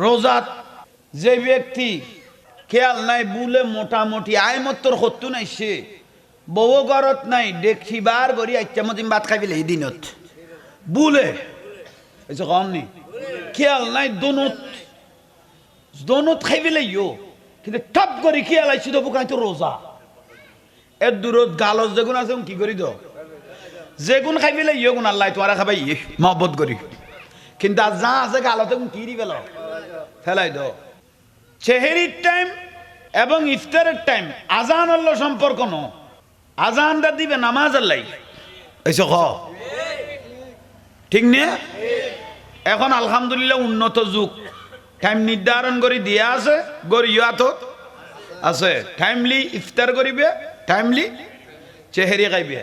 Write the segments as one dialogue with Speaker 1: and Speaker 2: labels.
Speaker 1: রোজাত যে ব্যক্তি খেয়াল নাই বুলে মোটামুটি আয় মত্তর হত্যু নাই সে বউ গরত নাই দেখিবার গড়ি আইচামতিম ভাত খাই পেলে এই দিনত বুলে কমনি খেয়াল নাই দোনত খাই পেলে কিন্তু টপ করে খেয়াল আইছি তো বুকাই তো রোজা এর দূরত গালজ যেগুন আছে কি করি তো যেগুন খাই পেলে গুণ আল্লাহ তোরা খাবাই মহব্বত করি কিন্তু আর যা আছে গালতে কি দি পেল ফেলাই দো চেহারির টাইম এবং ইফতারের টাইম আজান আল্লাহ সম্পর্ক ন আজানটা দিবে নামাজ আল্লাহ এইস খ ঠিক নে এখন আলহামদুলিল্লাহ উন্নত যুগ টাইম নির্ধারণ করে দিয়া আছে গড়িয়া তো আছে টাইমলি ইফতার করিবে টাইমলি চেহারি খাইবে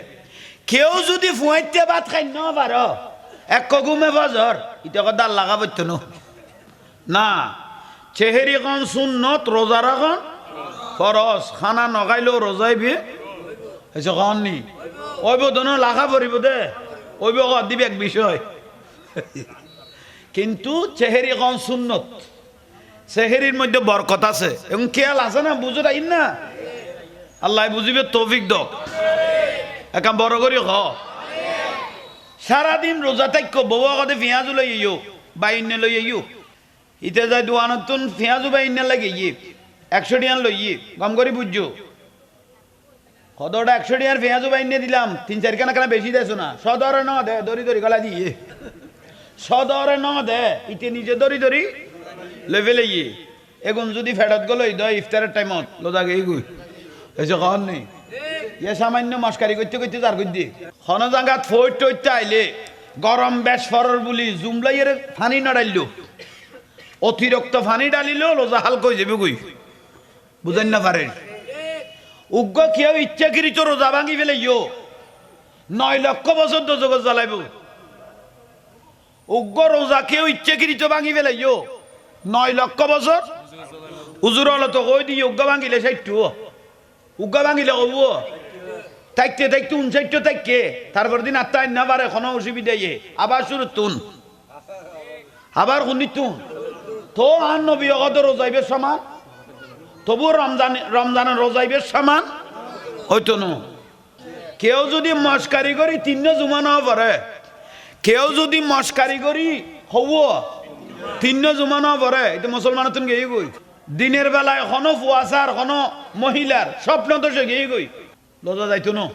Speaker 1: কেউ যদি ফুয়াইতে ভাত খাই ন পার এক কগুমে বাজর এটা কথা লাগা পড়ত না চেহারি কন সুন্নত রোজার এখন ফরজ খানা নগাইলেও রোজাইবি হয়েছে কন নি ওইব দোনো লাখা পড়িব দে ওইব দিবে এক বিষয় কিন্তু চেহারি কন সুন্নত চেহারির মধ্যে বরকত আছে এবং খেয়াল আছে না বুঝো তাই না আল্লাহ বুঝিবে তৌফিক দক একা বড় করি খ সারাদিন রোজা থাকো বউ আগতে পেঁয়াজু লই আইও বাইন লই আইও ইতে যাই দোয়ানতুন পেঁয়াজু বাইন লাগে 100 টিয়ান লই কম করে বুঝছো কতটা 100 টিয়ার পেঁয়াজু বাইন দিলাম 3-4 কানা বেশি দেছো না সদরে ন দে দড়ি দড়ি গলা দিয়ে সদরে ন দে ইতে নিজে দড়ি দড়ি লেভেলে এগুন যদি ফেরত গেল ইফতারের টাইমত লোদা গেই গুই এসে খাওয়ার নেই ইয়ে সামান্য মস্কারি করতে করতে তার করতে খন জাগাত ফইট টইতে আইলে গরম বেশ ফরর বলি জুমলাইয়ের ফানি নড়াইল অতিরিক্ত ফানি ডালিল লোজা হালকা হয়ে যাবে গুই বুঝেন না পারেন উগ্র কেউ ইচ্ছাকৃত রোজা ভাঙি ফেলে 9 লক্ষ বছর দোজগত জ্বালাইব উগ্র রোজা কেউ ইচ্ছাকৃত ভাঙি ফেলে 9 লক্ষ বছর হুজুর হলো তো কই দিয়ে উগ্র ভাঙিলে 60 উগ্র ভাঙিলে কব থাকতে থাকতে 59 থাকতে তারপর দিন আত্মা না পারে কোনো অসুবিধা আবার শুরু তুন আবার শুনি তুন তো আর নবী অগত রোজাইবের সমান তবু রমজানের রোজাইবের সমান হইতো না কেউ যদি মস্কারি করি 3 জুমা না পারে কেউ যদি মস্কারি করি হব 3 জুমা না পারে এটা মুসলমান তুমি গিয়ে গই দিনের বেলায় কোনো ফুয়াশার কোনো মহিলার স্বপ্ন তো সে গিয়ে গই রোজা যাইতো না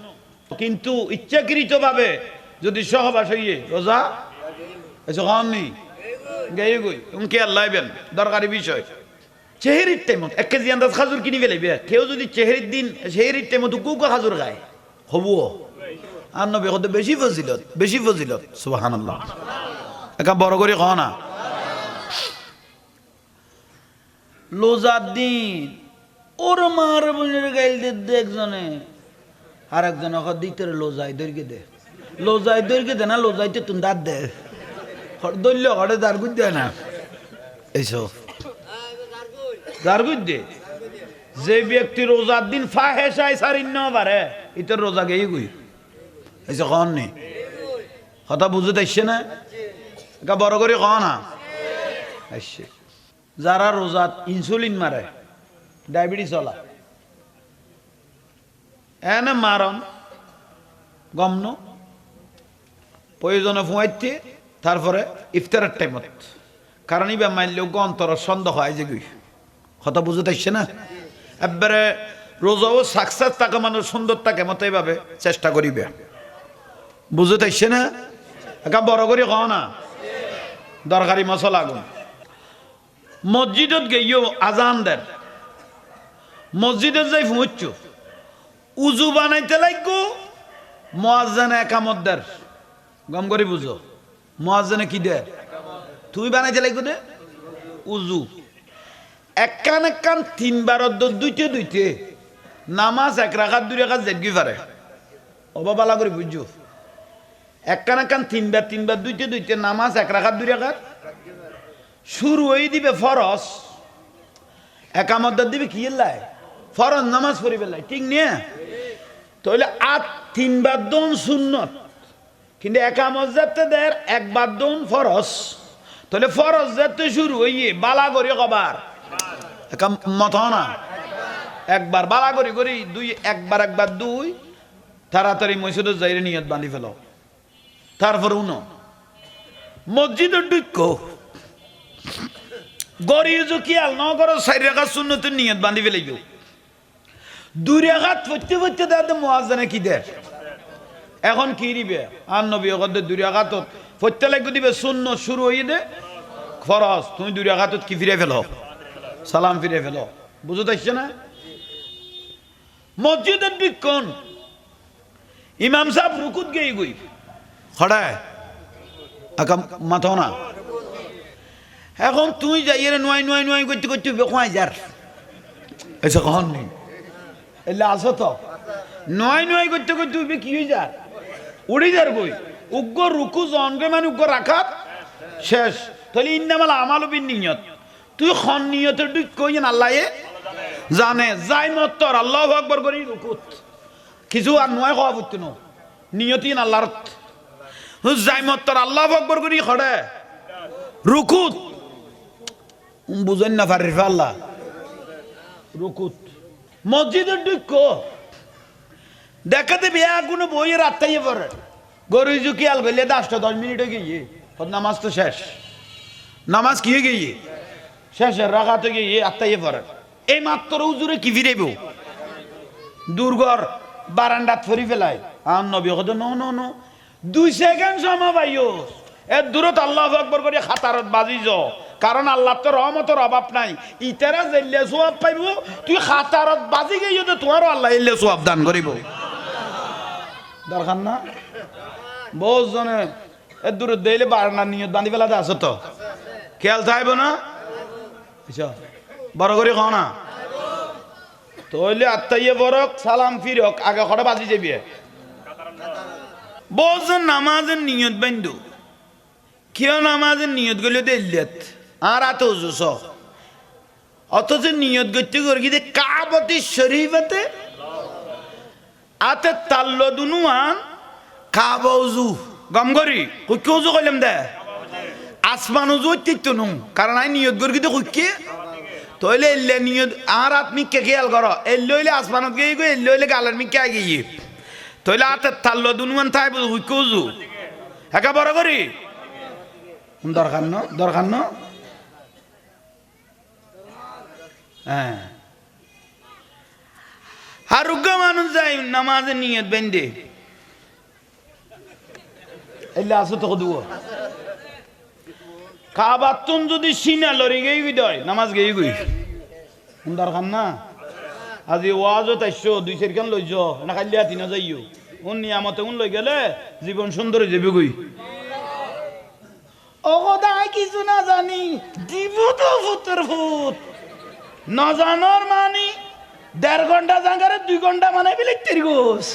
Speaker 1: কিন্তু ইচ্ছাকৃত ভাবে যদি সহবাস হইয়ে রোজা এসে খান নেই গিয়ে গই কে আল্লাহবেন দরকারি বিষয় চেহারির টাইমত 1 কেজি আন্দাজ খাজুর কিনি ফেলাইবে কেউ যদি চেহারির দিন চেহারির টাইমত কুকু খাজুর খায় হব আর নবী কত বেশি ফজিলত সুবহানাল্লাহ একা বড় করে খাও না লোজার দিন ওর মার বোনের গাইল দে একজনে আর একজন দিতে লোজাই দৈর্ঘ্য দে লোজাই দৈর্ঘ্য দে না লোজাইতে তুমি দাঁত দে দৈল্য হরে দারগুদ দে না এইসব দারগুদ দে যে ব্যক্তি রোজার দিন ফাহেসায় সারিন না পারে ইতর রোজা গেই গুই এইসব কন নেই কথা বুঝতে আসছে না একা বড় করে ক না আসছে যারা রোজাত ইনসুলিন মারে ডায়াবেটিস হলা এনে মারন গমন প্রয়োজনে ফুয়াইতে তারপরে ইফতারের টাইমত কারণ ইবা মানলেও অন্তর সন্দেহ হয় যে গুই কথা বুঝতে আসছে না একবারে রোজাও সাকসেস থাকে মানুষ সুন্দর থাকে মতো এইভাবে চেষ্টা করিবে বুঝতে আসছে না একা বড় করে ক না দরকারি মশলা আগুন মসজিদত গেইও আজান দেন মসজিদত যাই ফুঁচ্ছ উজু বানাইতে লাগবো মুয়াজ্জিন একামত দের গম করে বুঝো মুয়াজ্জিনে কি দে তুই বানাইতে লাগবো দে উজু একখান 3বার দুইতে নামাজ 1 রাকাত 2 রাকাত জেগি পারে অবাবালা করে বুঝছো একখান 3বার দুইতে নামাজ 1 রাকাত 2 রাকাত শুরু হয়ে দিবে ফরজ একামত দিবে কি লাই ফরজ নামাজ পড়িবে লাই ঠিক নিয়ে তাহলে 3বার দন সুন্নত কিন্তু একামত যাতে দের 1বার দন ফরজ তাহলে ফরজ যেতে শুরু হইয়ে বালা করি কবার মত না একবার বালা করি করি দুই একবার দুই তাড়াতাড়ি মসজিদের যাইরে নিয়ত বাঁধি ফেল তারপর উনো মসজিদের ঢুক গরিব কিয়াল ন করো 4 রাকাত সুন্নতের নিয়ত বাঁধি ফেলে গেও 2 রাকাত পড়তে পড়তে দাদা মুয়াজ্জিনে কি দে এখন কি দিবে আর নবী ওগদে 2 রাকাত পড়তে লাগবে দিবে সুন্নত শুরু হই দে ফরজ তুমি 2 রাকাত কি ফিরে ফেলো সালাম ফিরে ফেলো বুঝতে পারছ না মসজিদের বিক্ষণ ইমাম সাহেব রুকুত গই গই খড়ায় আকা মাথা না এখন তুই যাই রে নয় করতে করতে বেকোয়াই যার এসে কখন নেই এলে আসো তো নয় করতে করতে কি হয়ে যার উড়ে যার বই উগ্র রুকু জনকে মানে উগ্র রাখাত শেষ তাহলে ইন্নামাল আমাল বিন নিয়ত তুই খন নিয়তের দুই কই আল্লাহ জানে যাই মত্তর আল্লাহু আকবার করি রুকুত কিছু আর নয় খাওয়া পড়তে ন নিয়তিন আল্লাহর যাই মত্তর আল্লাহু আকবার করি খড়ে রুকুত বুঝেন না পারি আল্লাহ রুকুত মসজিদের ঢুক দেখাতে বিয়া কোনো বইয়ের আত্মাইয়ে পড়ে গরু জুকি আল গেলে 10 মিনিট গিয়ে নামাজ তো শেষ নামাজ কি গিয়ে শেষের রাখাতে গিয়ে আত্মাইয়ে পড়ে এই মাত্র হুজুরে কি ফিরেব দুর্গর বারান্দাত ফরি ফেলায় আর নবী কত ন 2 সেকেন্ড সময় পাইও এর দূরত আল্লাহু আকবার করে খাতারত বাজি যাও কারণ আল্লাহ তো রহমতের অভাব নাই ইতারা জেলে সওয়াব পাইব তুই খাতারত বাজি গইও তো তোমারও আল্লাহ এলে সওয়াব দান করিব দরকার না বহুত জনে এর দূরত দেইলে বারান্দা নিয়ত বাঁধি ফেলাতে আছো তো খেয়াল থাকবে না আচ্ছা বড় করে খাও না তাহলে আত্মাইয়ে বরক সালাম ফিরক আগে খড়ে বাজি যাবি বহুজন নামাজের নিয়ত বান্ধু কেউ নামাজের নিয়ত গেলে দিল্লিয়াত আর আত উজুস অথচ নিয়ত করতে করে কি কাবতি শরীফতে আতে তাল্ল দুনুয়ান কাবা উজু গম করি কুকি উজু কইলাম দে আসমান উজু হইতে নো কারণ আই নিয়ত করে কি কুকি তাহলে এলে নিয়ত আর আপনি কে খেয়াল করো এলে হইলে আসমানত গিয়ে গো এলে হইলে গালের মিকে গিয়ে তাহলে আতে তাল্ল দুনুয়ান তাই কুকি উজু একা বড় করি দরকার ন হ্যাঁ আরোগ্য মানুষ যাই নামাজের নিয়ত বেঁধে এলে আসো তো দুও কাবাতুন যদি সিনা লড়ি গেই দেয় নামাজ গেই গই দরকার না আজি ওয়াজও তাইছো 2 সেকেন্ড লইছ না খালি হাতি না যাইও কোন নিয়ামতে কোন লই গেলে জীবন সুন্দর হয়ে যাবে গই ওগোদাই কিছু না জানি দিব তো ফুতের ফুত না জানার মানি 1.5 ঘন্টা জাঙ্গারে 2 ঘন্টা মানে বিলে তেরি গোস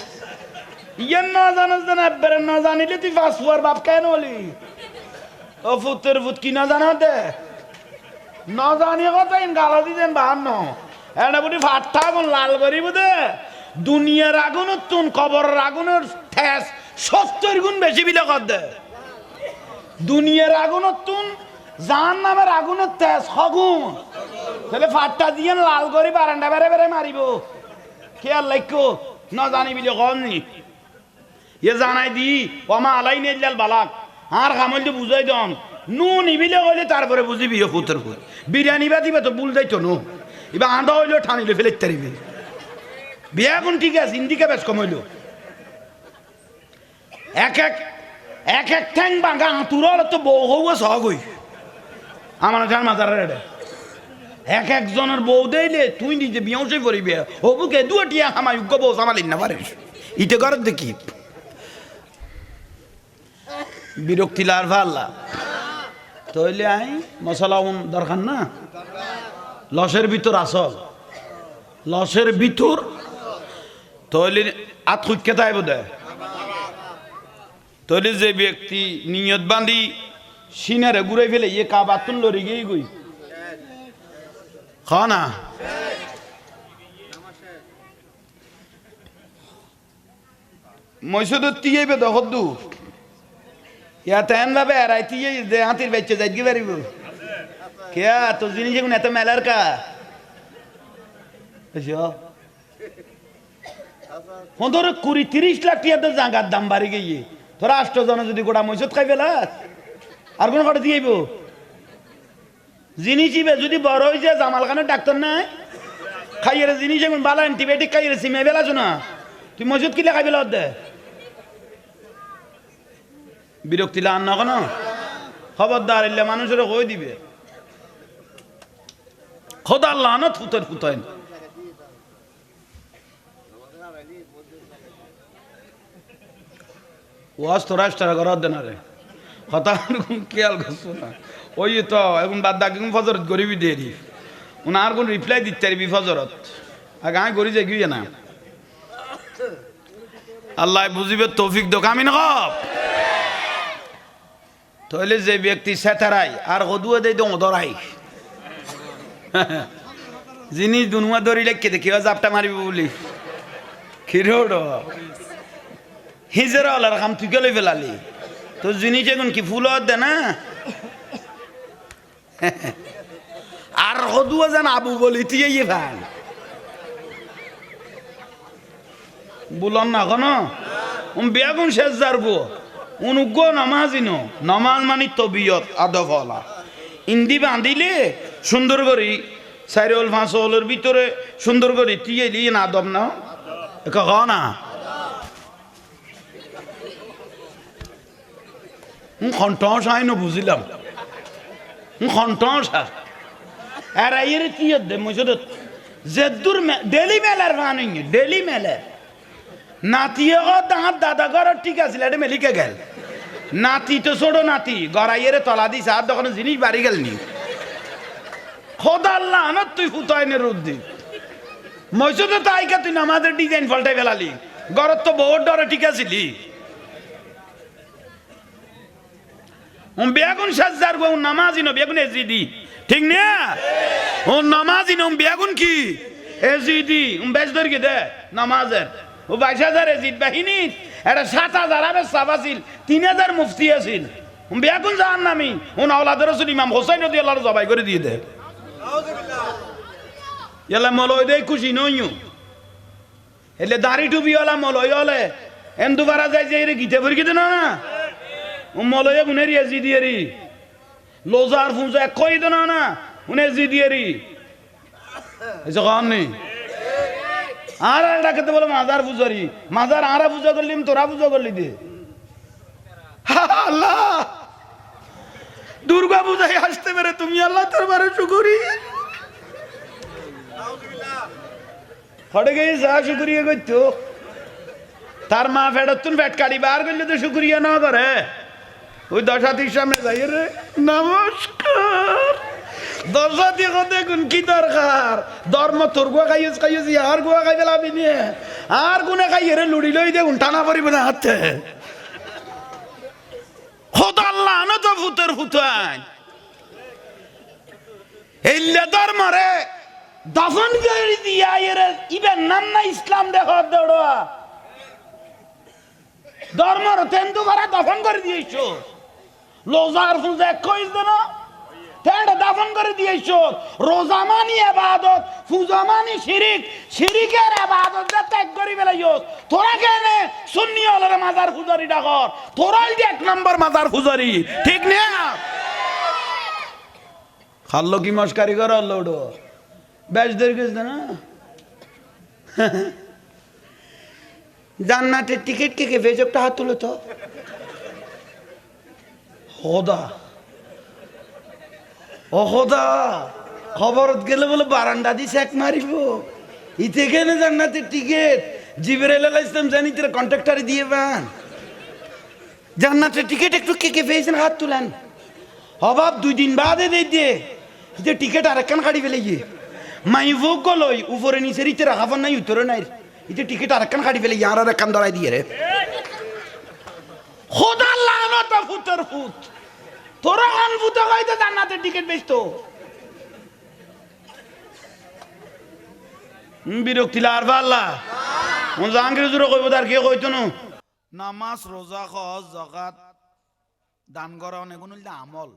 Speaker 1: ইয়ান না জানাস না একবারে না জানিলে তুই ফাসওয়ার বাপ কেন হলি ও ফুতের ফুত কি না জানাতে না জানি কথা ইন গালা দিতেন বাহান্ন এটা বুটি ফাটটা কোন লাল করিব দে দুনিয়ার আগুনের তুন কবরের আগুনের ঠেস 70 গুণ বেশি বিলে কর দে দুনিয়ার আগুনের তুন জাহান নামের আগুনের তেজ হগুন তাহলে ফাটটা দিয়ে লাল করে বারান্দা বেড়ে বেড়ে মারিব খেয়াল লাইকো না জানি বিলে কমনি এ জানাই দি ওমা আলাই নেইলাল বালাক আর কামল বুঝাই দন নুন ইবিলে কইলে তারপরে বুঝিবি ফুতের ফুট বিরিয়ানি বা দিবে তো বুল যাইতো নো এবার আন্দা হইলেও ঠানিলে ফেলে তারিবি বিয়া কোন ঠিক আছে ইন্দিকে বেশ কমাইল এক ঠ্যাং বাঙ্গা আঁতুর তো বউ হৌয়া সহগই আমার যার মাজারের এক একজনের বউ দেইলে তুই নিজে বিয়সে পড়িবে হবুকে দুটিয়া হামাই উগ্র বউ সামালিন না পারিস ইতে কর দেখি বিরক্তি লার ভাল্লা তইলে আই মশলা দরকার না লসের ভিতর আসল লসের ভিতর তইলে আতখুকে তাই বোধ তইলে যে ব্যক্তি নিয়ত বান্ধি সিনারে ঘুরাই ফেলে ইয়ে কাবাতুন লড়ি গিয়ে গই খানা মৈসুদুর টিয়ে দু ইয়া তেন ভাবে এরাইতি যে হাতির বেচে যাইতে পারিব কেয়া তো জিনিস এগুন এত মেলার কা ধর 20-30 লাখ টিয়া তো জাগার দাম বাড়ি গিয়ে তোরা 8 জন যদি গোটা মৈসত খাই ফেলাস আর কোন কটা দিয়ে জিনিস যদি বড় হয়ে যায় জামাল খানের ডাক্তার নাই খাইয়ের জিনিস এখন ভালো অ্যান্টিবায়োটিক খাইয়ের সিমে বেলাছ না তুই মজুদ কিলে খাই বেলা দে বিরক্তি লান না কেন খবরদার এলে মানুষের কই দিবে খোদার লানত ফুতের ফুতেন ওয়াজ তো রাষ্ট্র করার দেন রে কথা খেয়াল করছো না ওই তো এখন বাদ দাগ ফজরত গরিবি দেরি আর কোন রিপ্লাই দিতে পারবি ফজরত আগে আমি গড়ি যাই গিয়ে না আল্লাহ বুঝিবে তৌফিক দোক আমি না তাহলে যে ব্যক্তি সেতারাই আর গদুয়া দেয় তো ধরাই জিনিস দুনুয়া ধরি লেখকে দেখি জাপটা মারিব বলি খিরোড হিজের আলার কাম তুই গেলে ফেলালি তো জিনিস এখন কি ফুল দে না আর গদুয়া যেন আবু বলি তুই ভাই বললাম না কোনো বেগুন শেষ যারবো অনুজ্ঞ নামাজিনো নমাজ মানি তবিয়ত আদফলা ইন্দি বাঁধিলে সুন্দর করি চারিওল ফাঁসলের ভিতরে সুন্দর করি তুই এলি না আদব না না খন্টস আইন বুঝিলাম খন্টস আর আইয়ের কি দে মজুদ জেদুর ডেলি মেলার ভানি ডেলি মেলার নাতিয়ে দাঁত দাদা ঘর ঠিক আছিল এটা মেলিকে গেল নাতি তো ছোট নাতি গড়াইয়ের তলা দিস আর তখন জিনিস বাড়ি গেল নি খোদাল্লাহ না তুই ফুতাইনের রুদ্দি মসজিদে তো আইকা তুই নামাজের ডিজাইন পাল্টাই ফেলালি গড়ত তো বহুত ডরে ঠিক আছিলি বেগুন সাজার গো নামাজি নো বেগুন এজিদি ঠিক না ও নামাজি নো বেগুন কি এজিদি বেশ ধর কি দে নামাজের ও 22,000 এজিদ বাহিনী এটা 7,000 আবে সাবাসিল 3,000 মুফতি আছিল বেগুন জান নামি ও আওলাদের রাসূল ইমাম হোসেন রাদিয়াল্লাহু আনহু জবাই করে দিয়ে দে ইয়ালা মলয় দেই খুশি নইও এলে দাড়ি টুপি ওলা মলয় হলে এন্দু বারা যায় যে এর গিতে ভরি গিতে না ও মলয় গুনেরি এজিদিয়েরি লোজার ফুজা কই দেনা না উনে এজিদিয়েরি এসে কান নেই আর ডাকতে বলে মাজার পূজারি মাজার আরা পূজা করলিম তোরা পূজা করলি দে আল্লাহ দুর্গা পূজায় আসতে পারে তুমি আল্লাহ তোর বারে শুকরি হটে গিয়ে যা শুকরিয়া করতো তার মা ফেরতুন ফেট কাটি বার করলে তো শুকরিয়া না করে ওই 10 সামনে যাই রে নমস্কার দর্শাতি কথা কোন কি দরকার ধর্ম তোর গুয়া খাইস খাইস আর গুয়া খাই পেলাবি নিয়ে আর গুনে খাই রে লুড়ি লই দে টানা পড়িব না হাতে খোদা আল্লাহ না তো ফুতের ফুতান এল্লে ধর্মরে দফন করে দিয়া এরে ইবেন নাম না ইসলাম দেখো দড়া ধর্মর তেন্দু ভরা দফন করে দিয়েছো লোজার ফুজা কইস দেনা তেড়া দাফন করে দিয়েছো রোজা মানি ইবাদত পূজা মানি শিরিক শিরিকের ইবাদত ত্যাগ করি বেলাইও তোরা কেন সুন্নি ওলার মাজার পূজারি ডাকর তোরাই যে 1 নম্বর মাজার পূজারি ঠিক না খাল্লো কি মস্কারি কর লোডো বেশ দেরি কইছ না জান্নাতের টিকিট কে ভেজবটা হাত তুলো তো খোদা ও খোদা খবরত গেলে বলে বারান্দা দি চেক মারিব ইতে কেন জান্নাতের টিকিট জিবরাইল আলাইহিস সালাম জানি তোর কন্ট্রাক্টরে দিয়ে বান জান্নাতের টিকিট একটু কে পেয়েছেন হাত তুলেন অভাব 2 দিন বাদে দেই দে ইতে টিকিট আরেকখান কাটি ফেলে গিয়ে মাই ভোগ গলই উপরে নিচে রিতে রাখাবন নাই উত্তরে নাই ইতে টিকিট আরেকখান কাটি ফেলে ইয়ার আরেকখান ধরাই দিয়ে রে খোদা লানত ফুতের ফুত তোরা খান ফুতে কইতে জান্নাতের টিকিট বেচতো বিরক্তি লার আল্লাহ মন জাহাঙ্গীর জুরে কইব তার কে কইতো না নামাজ রোজা হজ যাকাত দান করা অনেক আমল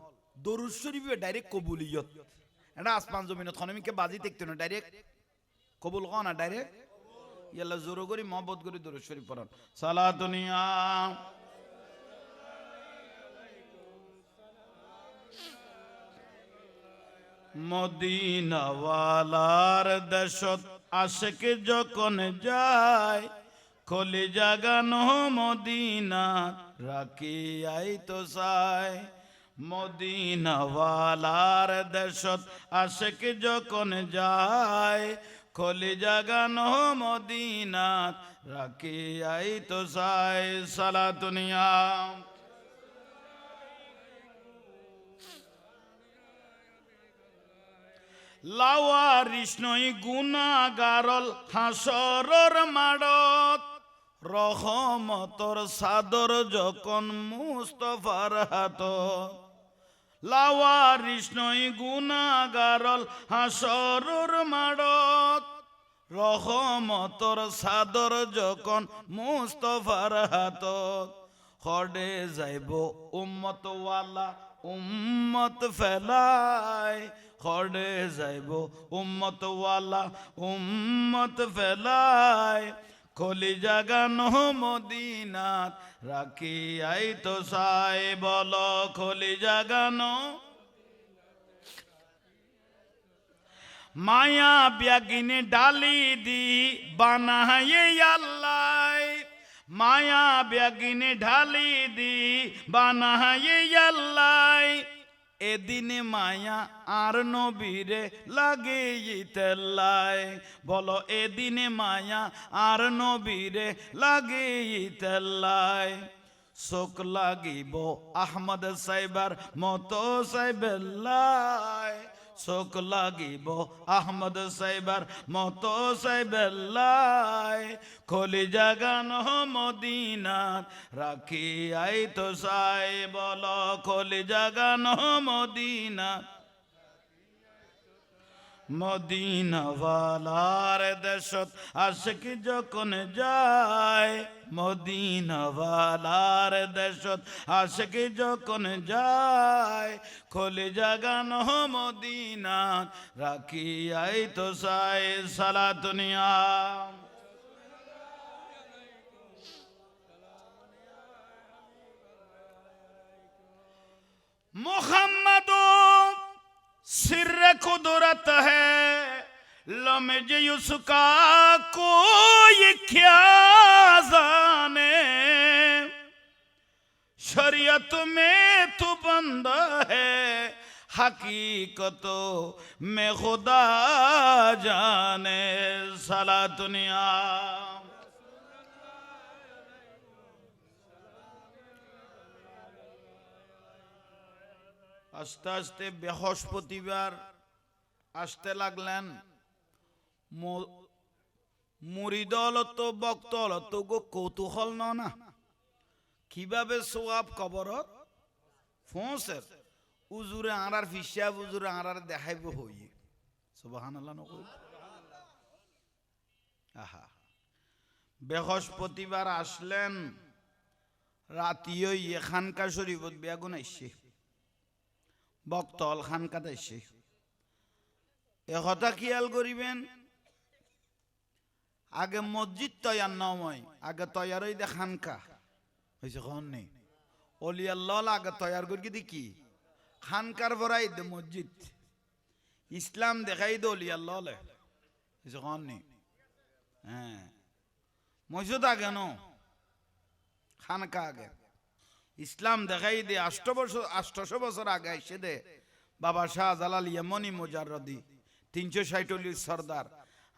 Speaker 1: দরুদ শরীফে ডাইরেক্ট কবুলিয়ত এটা আসমান জমিনত খনমিকে বাজি দেখতে না ডাইরেক্ট কবুল ক না ডাইরেক্ট ইয়াল্লা জোর করি মহব্বত করি দরুদ শরীফ পড়ান সালাতুনিয়া মদিনাওয়ালার দেশত আশেক যখন যায় খলি জাগানো মদিনা রাখি আই তো চাই মদিনাওয়ালার দেশত আশেক যখন যায় খলি জাগানো মদিনা রাখি আই তো চাই সালাতুনিয়া লাওয়ারিস নই গুনাগারল হাসরর মাড়ত রহমতর সাদর যখন মুস্তফার হাত লাওয়ারিস নই গুনাগারল হাসরর মাড়ত রহমতর সাদর যখন মুস্তফার হাত হডে যাইব উম্মত ওয়ালা উম্মত ফেলায় খড়ে যাইব উম্মত ওয়ালা উম্মত ফেলায় খলি জাগানো মদিনাত রাখি আই তো সাই বল খলি জাগানো মায়া ব্যাগিনে ডালি দি বানায়ে আল্লাহ মায়া ব্যাগিনে ঢালি দি বানায়ে আল্লাহ এদিনে মায়া আর নবীরে লাগে তেল্লাই বলো এদিনে মায়া আর নবীরে লাগে তেল্লাই শোক লাগিব আহমদ সাইবার মতো সাইবেল্লাই শোক লাগিব আহমদ সাইবার মতো সাইবেল্লাই খলি জাগানো মদিনাত রাখি আই তো সাই বলো খলি জাগানো মদিনাত মদিনাওয়ালার দেশত আশিক যখন যায় মদিনাওয়ালার দেশত আশিক যখন যায় খলি জাগানো মদিনাত রাখি আই তো সাই সালাতুনিয়া মুহাম্মদ सिर कुदरत है लमज उसका कोई क्या जाने शरीयत में तू बंदा है हकीकतों में खुदा जाने सलातुनिया আস্তে আস্তে বৃহস্পতিবার আসতে লাগলেন মুরিদল তো বক্তল তো গো কৌতূহল না কিভাবে সোয়াব কবরত ফোঁসের উজুরে আঁড়ার ফিসা উজুরে আঁড়ার দেখাইব হই সুবহানাল্লাহ নকই আহা বৃহস্পতিবার আসলেন রাতিও এখানকা শরীফত বেগুন আইছে বক্তল খানকাত আইছে একথা খেয়াল করিবেন আগে মসজিদ তৈয়ার নয় আগে তৈয়ার হই দে খানকা হয়েছে কন নেই অলিয়াল্লাহ আগে তৈয়ার করি দেখি খানকার ভরাই দে মসজিদ ইসলাম দেখাই দে অলিয়াল্লাহ হয়েছে কন নেই হ্যাঁ মসজিদ আগে ন খানকা আগে ইসলাম দেখাই দে 800 বছর আগে এসে দে বাবা শাহজালাল ইয়েমনি মুজাররদি 360 সর্দার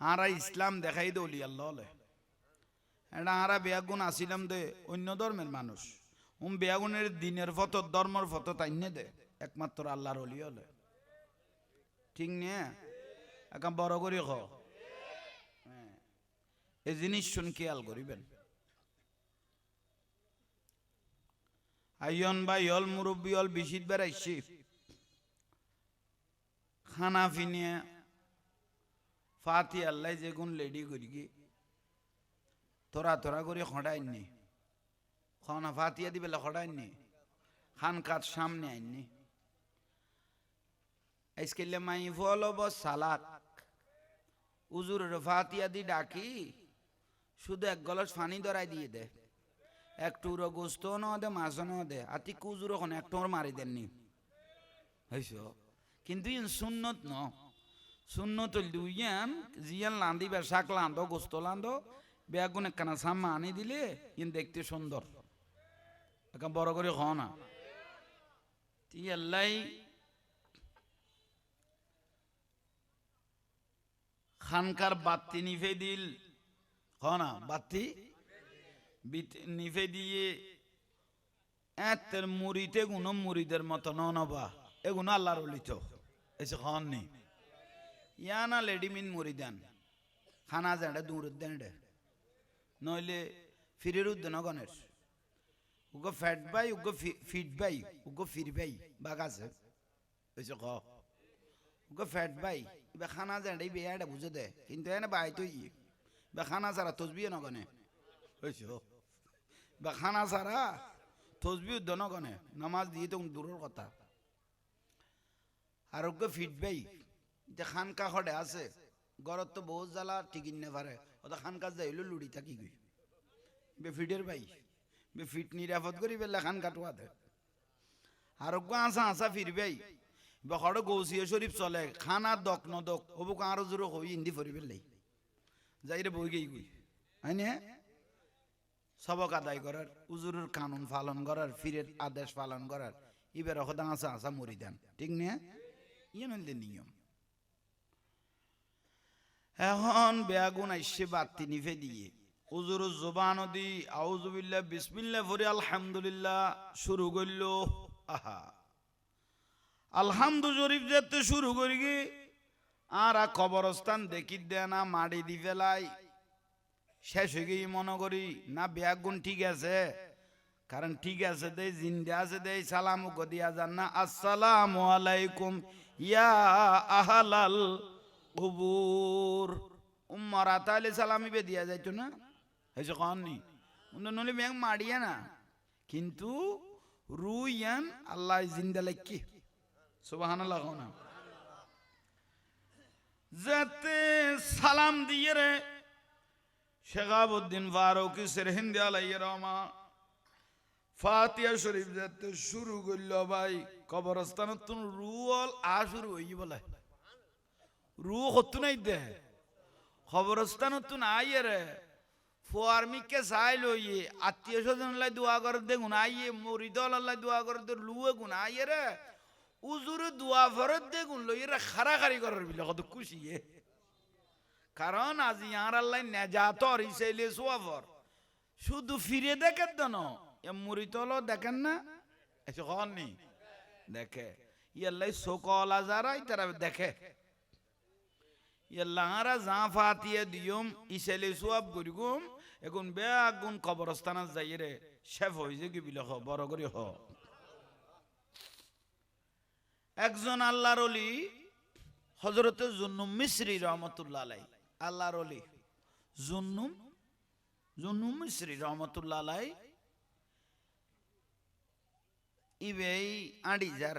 Speaker 1: আরা ইসলাম দেখাই দে ওলি আল্লাহ এটা আরা বেয়াগুন আসিলাম দে অন্য ধর্মের মানুষ বেয়াগুনের দিনের ফত ধর্মের ফত তাইনে দে একমাত্র আল্লাহর ওলি হলে ঠিক নিয়ে একা বড় করি খ এই জিনিস শুন খেয়াল করিবেন আইয়ন ভাই হল মুরব্বী হল বিশিত বেড়াইছি খানা ফিনিয়ে ফাতি আল্লাহ যেগুন লেডি করি কি তোরা তোরা করে খড়াইনি খানা ফাতিয়া দিবে খড়াইনি খানকার সামনে আইনি আজকাল মাই ফলব সালাক উজুরের ফাতিয়া দি ডাকি শুধু এক গলাস পানি ধরাই দিয়ে দে একটু গোস্ত ন দে মাছ ন দে আতি কুজুর ওখানে একটু মারি দেননি হয়েছ কিন্তু সুন্নত ন সুন্নত দুইয়ান জিয়ান লান্দিবার শাক লান্দো গোস্ত লান্দো বেগুন একখানা সাম্মা আনি দিলে ইন দেখতে সুন্দর এখন বড় করে হ না তি আল্লাহ খানকার বাত্তি নিভে দিল হ না বাত্তি নিভে দিয়ে এতের মুড়িতে গুনো মুড়িদের মতো নবা এগুলো আল্লাহর অলিত এসে খান নেই ইয়ানা লেডিমিন মুড়ি দেন খানা যাঁড়ে দূর দেন নইলে ফিরের উদ্দেন গণের উগো ফ্যাট বাই উগো ফিট বাই উগো ফির বাই বাঘ আছে এসে খ উগো ফ্যাট বাই এবার খানা যাঁড়ে বেয়াটা বুঝে দে কিন্তু এনে বাই তো বা খানা ছাড়া তসবিও নগনে হয়েছ বা খানা ছাড়া তসবি উদ্দেন গণে নামাজ দিয়ে তো দূরের কথা আর ওকে ফিটবাই যে খানকা খড়ে আছে গরত তো বহুত জ্বালা টিকিন নে পারে ওটা খানকা যাইলো লুড়ি থাকি গই বে ফিটের ভাই বে ফিট নিরাপদ করি বেলা খান কাটুয়া দে আর ওকে আসা আসা ফিরবাই বা খড়ে গৌসিয়া শরীফ চলে খানা দক নদক ওবুক আরো জোর হই ইন্দি ফরি বেলাই যাইরে বই গই গই হয়নি সবক আদায় করার উজুরের কানুন পালন করার ফিরের আদেশ পালন করার এবার ওখানে আসা আসা মরি দেন ঠিক না নিয়ম এখন বেগুন আইসে বাতি নিভে দিয়ে হুজুর জবান দি আউযুবিল্লাহ বিসমিল্লাহ পড়ে আলহামদুলিল্লাহ শুরু করল আহা আলহামদু শরীফ যেতে শুরু করি গে আর কবরস্থান দেখি দে না মাটি দি ফেলাই শেষ হয়ে গিয়ে মনে করি না বেগুন ঠিক আছে কারণ ঠিক আছে দে জিন্দা আছে দে সালাম দিয়া যান না আসসালামু আলাইকুম ইয়া আহলাল কুবুর উম্মারা তাহলে সালামি বে দিয়া যাইতো না হয়েছে কননি নলে ব্যাং মারিয়া না কিন্তু রুইয়ান আল্লাহ জিন্দা লাইকি সুবহানাল্লাহ না যাতে সালাম দিয়ে রে শেখাবুদ্দিন ফারুকি সিরহিন্দি আলাইহি রহমা ফাতিহা শরীফ যাতে শুরু করল ভাই কবরস্থানত তুন রুল আ শুরু হই বলে রু হতো নাই দে কবরস্থানত তুন আইয়ে রে ফোয়ারমিকে চাই লইয়ে আত্মীয় স্বজন লাই দোয়া করে দে গুণ আইয়ে মরিদল আল্লাহ দোয়া করে দে লুয়ে গুণ আইয়ে রে উজুরে দোয়া ফরত দে গুণ লইয়ে রে খারাখারি করার বিলে কত খুশিয়ে কারণ আজ ইয়ার আল্লাহ নেজাতর ইসাইলে সোয়াফর শুধু ফিরে দেখেন তো না মুরিতল দেখেন না এসে কননি দেখে ইয়াল্লাই সকলা যারাই তারা দেখে ইয়াল্লাহারা যা ফাতিয়ে দিয়ম ইসাইলে সোয়াব করিগুম এখন বেগুন কবরস্থানে যাই রে শেফ হয়েছে কি বিলে হ বড় করে হ একজন আল্লাহর ওলি হযরতে জুন্নুম মিসরি রহমাতুল্লাহ আলাইহি আল্লাহর ওলি জুন্নুম মিসরি রহমাতুল্লাহ আলাইহি ইবেই আড়িজার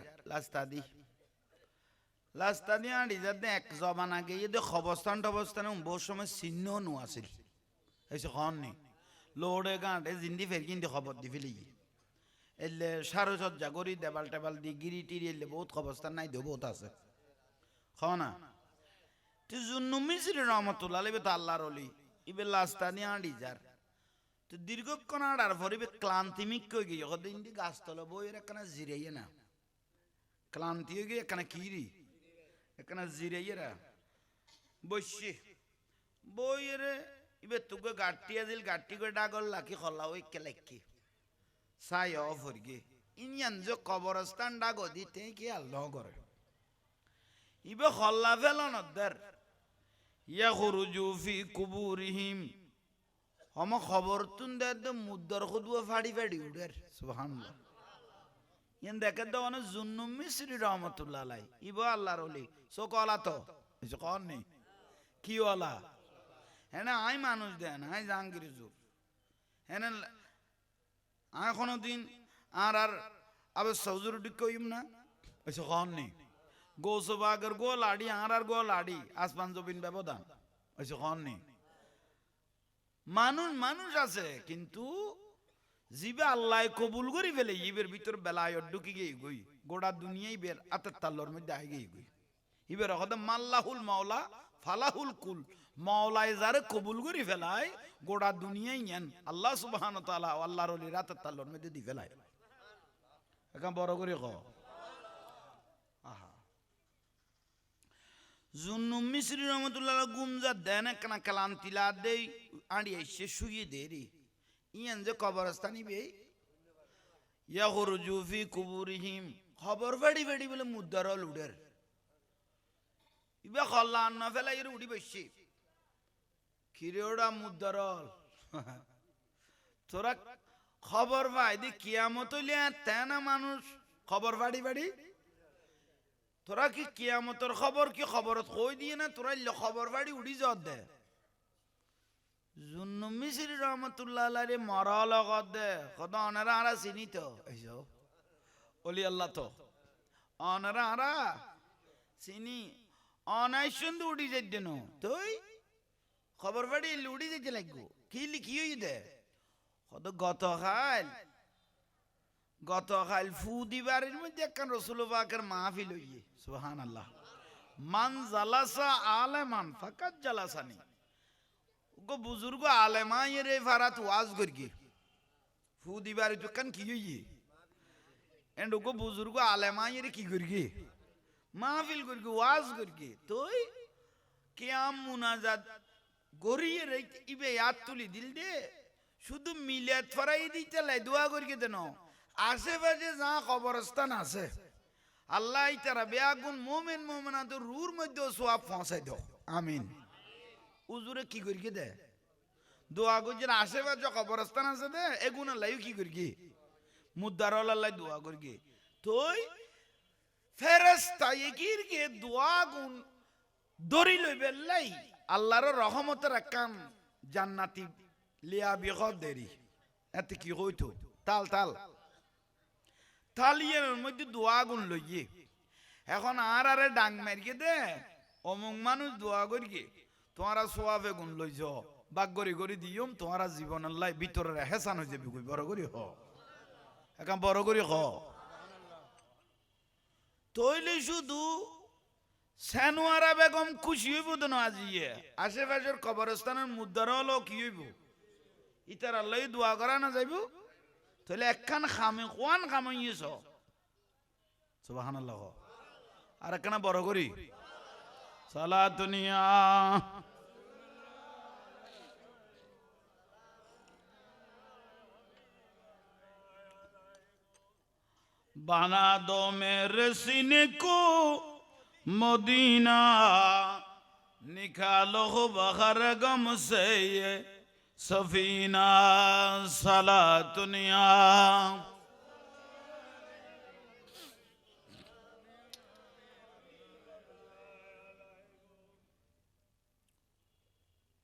Speaker 1: লাস্তাদি আড়িজার দে এক জবান আগে ইয়ে খবস্থান টবস্থানে বহু সময় চিহ্ন নো আছিল এসে খননি লোড়ে গাঁটে জিন্দি ফের কিন্তু খবর দি ফেলি এলে সারসজ্জা করি দেবাল টেবাল দি গিরি টিরি এলে বহুত খবস্থান নাই দেব বহুত আছে খনা তুই জুন্নুম মিসরি রহমাতুল্লাহ আলাইহি তো আল্লাহর ওলি ইবে লাস্তানি আড়িজার তো দীর্ঘক্ষণ আড়ার পরে ক্লান্তিমিক কই গিয়ে হদিন দি গাছতলা বইয়ের একখানা জিরাইয়ে না ক্লান্তি হয়ে গিয়ে একখানা কিরি একখানা জিরাইয়ে রা বসছি বইয়ের ইবে তোকে গাঠটি আজিল গাঠটি করে ডাগল লাখি খলা ওই কেলেকি সাই অফ হয়ে গিয়ে ইনিয়ান যে কবরস্থান ডাগো দিতে কি আল্লাহ করে ইবে খল্লা ফেলনদের ইয়া খুরুজু ফি কুবুরিহিম হম খবর তুন দে মুদ্দর খুদুয়া ফাড়ি ফাড়ি উঠের সুবহানাল্লাহ ইয়ান দেখে তো অনেক জুন্নুম মিসরি রহমাতুল্লাহ আলাইহি ইবো আল্লাহর ওলি সো কলা তো এসে কন নেই কি ওলা হ্যাঁ আই মানুষ দেন আই জাহাঙ্গীর জোর হ্যাঁ আয় কোনো দিন আর আবার সৌজুর কইম না এসে কন নেই গোসবাগের গো লাড়ি আর গো লাড়ি আসমান জমিন ব্যবধান এসে কন নেই মানুষ মানুষ আছে কিন্তু জিবে আল্লাহ কবুল করি ফেলে ইবের ভিতর বেলায় ঢুকি গিয়ে গই গোটা দুনিয়াই বের আতের তাল্লোর মধ্যে আই গিয়ে গই ইবের কথা মাল্লাহুল মাওলা ফালাহুল কুল মাওলায় যারে কবুল করি ফেলায় গোটা দুনিয়াই নেন আল্লাহ সুবহানাহু ওয়া তাআলা আল্লাহর ওলি রাতের তাল্লোর মধ্যে দি ফেলায় এখন বড় করে ক আহা জুন্নু মিসরি রহমতুল্লাহ গুমজা দেন একনা কালান্তিলা দেই আড়ি এসে শুয়ে দে রে ইয়ান যে কবরস্থানি বে ইয়াখরুজু ফি কুবুরিহিম খবর ফেড়ি ফেড়ি বলে মুদ্দারল উডের ইবে খল্লান না ফেলা এর উড়ি বসে কিরে ওটা মুদ্দারল তোরা খবর পাই দি কিয়ামত হইলে তেনা মানুষ খবর ফাড়ি ফাড়ি তোরা কি কিয়ামতের খবর কি খবরত কই দিয়ে না তোরা খবর ফাড়ি উড়ি যত দে জুন্নু মিসরি রহমতুল্লাহ আলাইহি মরা লগত দে কত অনারা আরা চিনি তো এইসো ওলি আল্লাহ তো অনারা আরা চিনি অনাইশন তো উড়ি যাই দেন তুই খবর ফাড়ি উড়ি যেতে লাগবো কি লিখি হই দে কত গতকাল ফু দিবারের মধ্যে একখান রসুল পাকের মাহফিল হইয়ে সুবহানাল্লাহ মান জালাসা আলেমান ফাকাত জালাসানি গো বুজুর্গ আলেমা রে ফারাত ওয়াজ করগে ফু দিবারে দোকান কি হইয়ে এন্ড গো বুজুর্গ আলেমা রে কি করগে মাহফিল করগে ওয়াজ করগে তুই কিয়াম মুনাজাত গরিয়ে রে ইবে ইয়াদ তুলি দিল দে শুধু মিলাদ ফরাই দিতে লাই দোয়া করগে দেন আশেপাশে যা কবরস্থান আছে আল্লাহ তারা বেয়াগুন মোমেন মোমেনাত রুর মধ্যে সোয়াব পৌঁছাই দাও আমিন উজুরে কি করি দে দোয়া করছে আশেপাশে কবরস্থান আছে দে এগুন আল্লাহ কি করি মুদ্দার আল্লাহ দোয়া করি তুই ফেরেশতা একির কে দোয়া গুন দড়ি লইবে লাই আল্লাহর রহমতের কাম জান্নাতি লিয়া বিগত দেরি এতে কি হইতো তাল তাল থালিয়ের মধ্যে দোয়া গুণ লইয়ে এখন আর আরে ডাং মারিয়ে দে অমুক মানুষ দোয়া করিয়ে তোমারা সোয়াবে গুণ লইছ বাগ গড়ি গড়ি দিয়ম তোমারা জীবন আল্লাহ ভিতরে হেসান হয়ে যাবি বড় করি হ এখন বড় করি হ তৈলে শুধু সেনোয়ারা বেগম খুশি হইব তো না আজিয়ে আশেপাশের কবরস্থানের মুদ্দার হলো কি হইব ইতার আল্লাহ দোয়া করা না যাইব তাহলে একখান খামে কোয়ান খামাইয়েছ সুবহানাল্লাহ আর একখানা বড় করি সালাতুনিয়া বানা দো মেরে সিনে কো মদিনা নিকালো বাহর গম সে সফিনা সালাতুনিয়া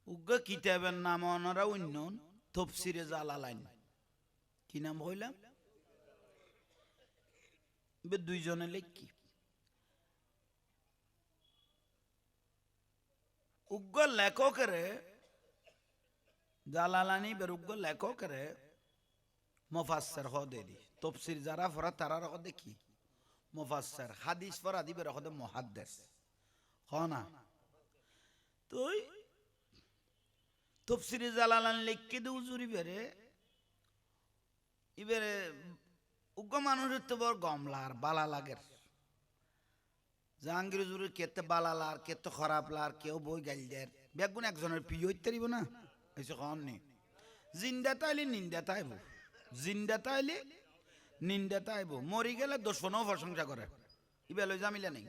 Speaker 1: উগ্র কিতাবের নাম ওনারা অন্য তফসিরে জালালাইন কি নাম হইলাম দুইজনে লেখি উগ্র লেখকের জালালানি বেরুগ্য লেখকের মুফাসসির হ দেরি তফসির যারা পড়া তারা রক দেখি মুফাসসির হাদিস পড়া দিবে রক দে মুহাদ্দিস হনা তুই তফসিরে জালালান লিখকে দে উজুরি বেরে ইবেরে উগ্র মানুষের তো বড় গমলার বালা লাগের জাহাঙ্গীর হুজুরের কেতে বালা লার কেতে খারাপ লার কেউ বই গাইল দেয় বেগুন একজনের প্রিয় হইতে পারিব না এসে কম নেই জিন্দা তাইলে নিন্দা তাইব জিন্দা তাইলে নিন্দা তাইব মরি গেলে দোষণও প্রশংসা করে ইবেল জামিলা নেই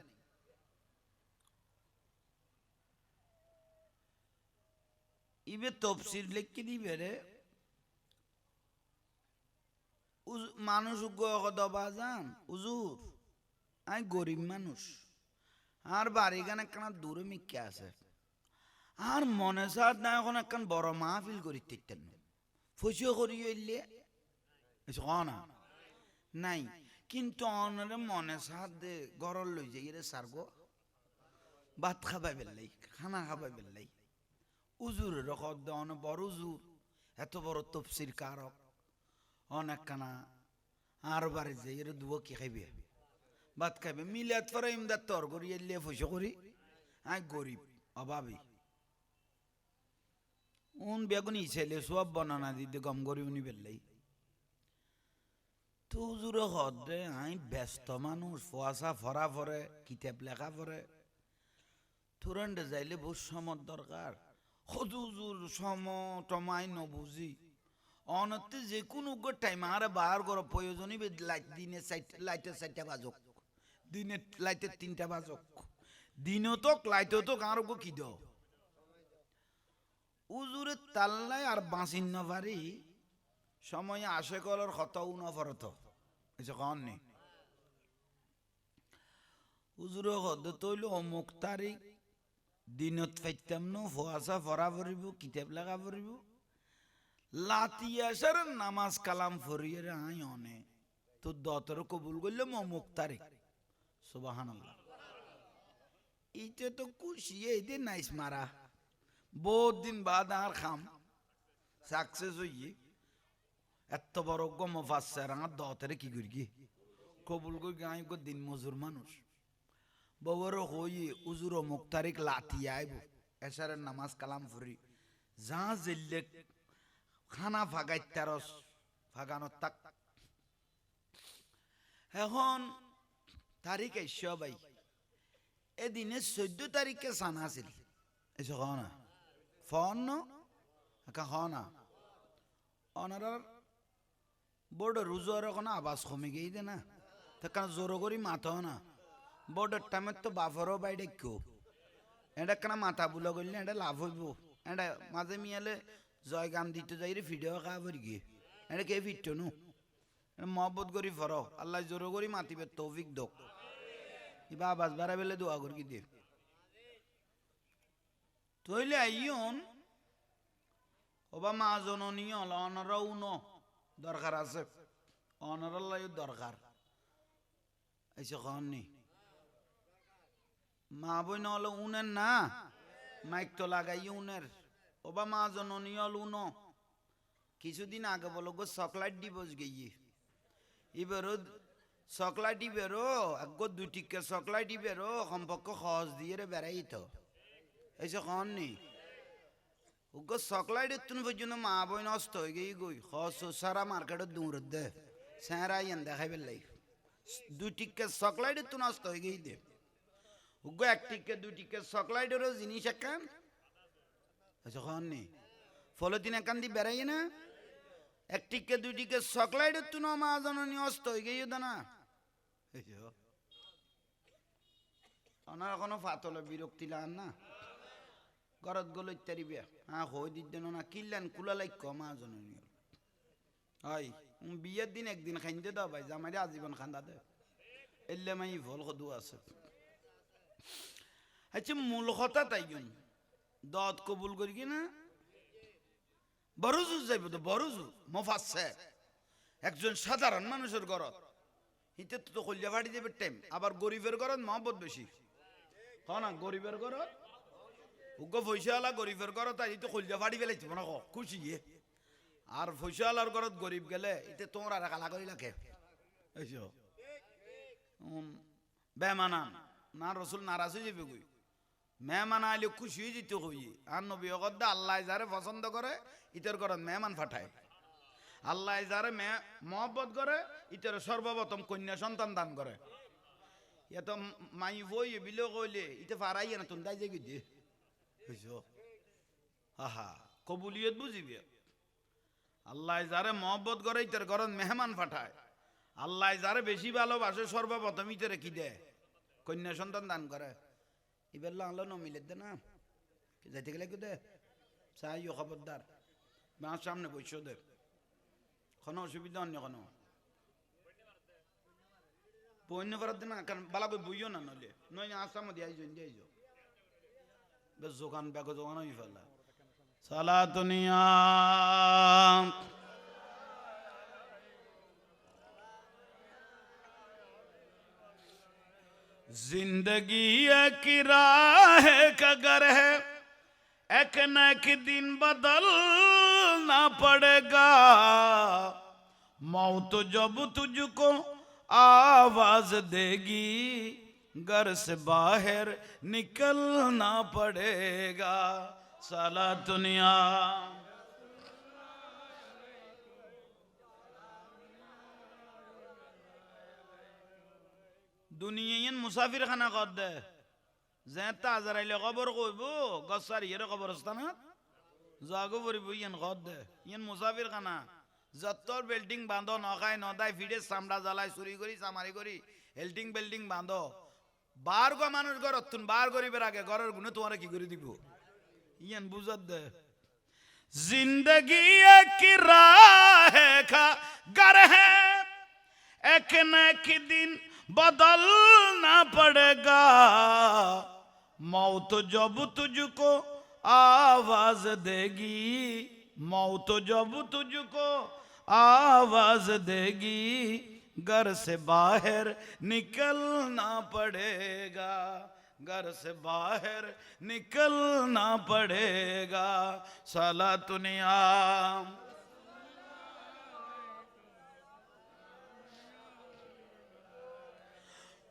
Speaker 1: ইবে তফসির লিখে দিবে রে মানুষ দবা যান উজুর আমি গরিব মানুষ আর বাড়ি গান একখানা দূরে মিকে আছে আর মনে সাথ না এখন একখান বড় মাহফিল করি তিকতেন ফসিও করি হইলে না নাই কিন্তু অনরে মনে সাথ দে গরল লই যাই রে সারগো ভাত খাবাই বেললাই খানা খাবাই বেললাই উজুরের খদ্দ অন বড় উজুর এত বড় তফসির কারক অনেক কানা আর বারে যাই রে দুয়া কি খাইবে ভাত খাইবে মিলাত পরে ইমদাদ তর করি এলিয়ে ফসে করি আই গরিব অভাবী উন বেগুনি ছেলে সব বনানা দিতে গম করি উনি বেললাই তো হুজুরে হদে আই ব্যস্ত মানুষ ফোয়াশা ফরা ফরে কিতাব লেখা ফরে তুরন্ডে যাইলে বহু সময় দরকার হুজুর সম টমাই নবুঝি অনতে যে কোনো টাইম আর বার কর প্রয়োজনই লাইট দিনে লাইটের 4টা বাজক দিনে লাইটের 3টা বাজক দিনও তো লাইটও তো আর কি দাও উজুরে তাল্লাই আর বাঁচিন নভারি সময় আসে কলর হতও নফরত এসে কন নেই উজুরে হদ তৈল অমুক তারিখ দিনত ফাইতাম ন ফোয়াশা ফরা ফরিব কিতাব লেখা ফরিব লাতি আসার নামাজ কালাম ফরিয়ে আই অনে তো দতর কবুল করলাম অমুক তারিখ সুবহানাল্লাহ এইটা তো খুশি এইতে নাইস মারা বহুত দিন বাদ আর খাম সাকসেস হইয়ে এত বড় গম ফাঁসছে আর দতরে কি করি কি কবুল করি গাই গো দিন মজুর মানুষ ববর হইয়ে উজুর অমুক তারিখ লাতি আইব এসারের নামাজ কালাম ফরি যা জেললে খানা ফাগাই তেরস ফাগানো তাক এখন তারিখ এসে ভাই এদিনে 14 তারিখে সানা আছিল এসে না ফোন না অনারার বোর্ড রুজোর কোনো আবাস কমে গিয়ে দে না তা কারণ জোর করি মাথা না বোর্ডের টাইমে তো বাফরও বাইরে কেউ এটা কেন মাথা বুলা করলে এটা লাভ হইব এটা মাঝে মিয়ালে জয় গান দিতে যাই রে ভিডিও খাওয়া পরি গিয়ে এটা কে ফিরত নু মহব্বত করি ফর আল্লাহ জোর করি মাতিবে তৌফিক দোক ইবা আবাস বাড়া বেলে দোয়া করি দিয়ে তইলে আইয়ন ওবা মা জননী হল অনরাও ন দরকার আছে অনরাল্লাই দরকার এসে কননি মা বই নহলে উনের না মাইক তো লাগাই উনের ওবা মা জননী হল উন কিছুদিন আগে বলো গো চকলেট দিবস গিয়ে এবারও চকলেট দিবেরো আগো 2 টিকে চকলেট দিবেরো সম্পর্ক সহজ দিয়ে বেড়াই তো এসে কননি উগো চকলেট তুন পর্যন্ত মা বই নষ্ট হয়ে গিয়ে গই সহজ সারা মার্কেটে দূর দে স্যারা ইয়ান দেখাই বেলাই 2 টিকে চকলেট তুন নষ্ট হয়ে গিয়ে দে উগো 1 টিকে 2 টিকে চকলেটেরও জিনিস একান এসে কননি ফলতিন একান দি বেড়াই না 1 টিকে 2 টিকে চকলেট তুন মা জননী নষ্ট হয়ে গিয়ে দে না ওনার কোনো ফাতলে বিরক্তি লান না ঘরত গেল ইত্যাদি বিয়া হ্যাঁ হই দিতেন না কিনলেন কুলা লাইক মা জননী হয় বিয়ের দিন একদিন খাইতে দাও ভাই জামাইরে আজীবন খান্দা দে এলে মাই ভল কদু আছে আচ্ছা মূল কথা তাই দত কবুল করি কি না বড়জু যাইব তো বড়জু মফাচ্ছে একজন সাধারণ মানুষের ঘরত হিতে তো কলিয়া ফাটি দেবে টাইম আবার গরিবের ঘরত মহব্বত বেশি হ না গরিবের ঘরত উগ্র পয়সাওয়ালা গরিবের ঘরত তাই তো কলিয়া ফাটি ফেলাইছি মনে খুশি আর পয়সাওয়ালার ঘরত গরিব গেলে এতে তোমরা কালা করি লাগে বেমানা না রসুল নারাজ হয়ে যাবে কই মেহমান আইলে খুশি হয়ে যেতে হই আর নবী অগদ্দা আল্লাহ যারে পছন্দ করে ইতার ঘরত মেহমান ফাটায় আল্লাহ যারে মহব্বত করে ইতার সর্বপ্রথম কন্যা সন্তান দান করে এত মাই বই বিলে কইলে ইতে ফারাই না তুমি দাই যাই দিয়ে আহা কবুলিয়ত বুঝিবে আল্লাহ যারে মহব্বত করে ইতার ঘরত মেহমান ফাটায় আল্লাহ যারে বেশি ভালোবাসে সর্বপ্রথম ইতারে কি দেয় কন্যা সন্তান দান করে এবার আল্লাহ নমিলে দে না যাইতে গেলে কি দে চাইও খবরদার মার সামনে বসে দে কোনো অসুবিধা অন্য কোনো বন্য করার দিন কারণ বালা করে বইও না নইলে নই আসাম দিয়ে যাও বেশ দোকান ব্যাগ দোকান হয়ে ফেলা সালাতুনিয়া जिंदगी एक राह का घर है, एक न एक दिन बदलना पड़ेगा। मौत जब तुझको आवाज देगी, घर से बाहर निकलना पड़ेगा। साला दुनिया দুনিয়ান মুসাফির খানা কর দে যেটা আজারাইলে খবর কইব গসার ইয়ের কবরস্থান জাগো পরিব ইয়ান কর দে ইয়ান মুসাফির খানা যত্তর বিল্ডিং বাঁধো নখায় নদায় ফিডে চামড়া জ্বালায় চুরি করি চামারি করি হেল্ডিং বিল্ডিং বাঁধো বার গো মানুষ ঘর তুন বার করিবার আগে ঘরের গুণে তোমার কি করে দিব ইয়ান বুঝাত দে जिंदगी एक राह का घर है, एक न एक दिन बदलना पड़ेगा। मौत जब तुझको आवाज देगी, मौत जब तुझको आवाज देगी, घर से बाहर निकलना पड़ेगा। घर से बाहर निकलना पड़ेगा। साला दुनिया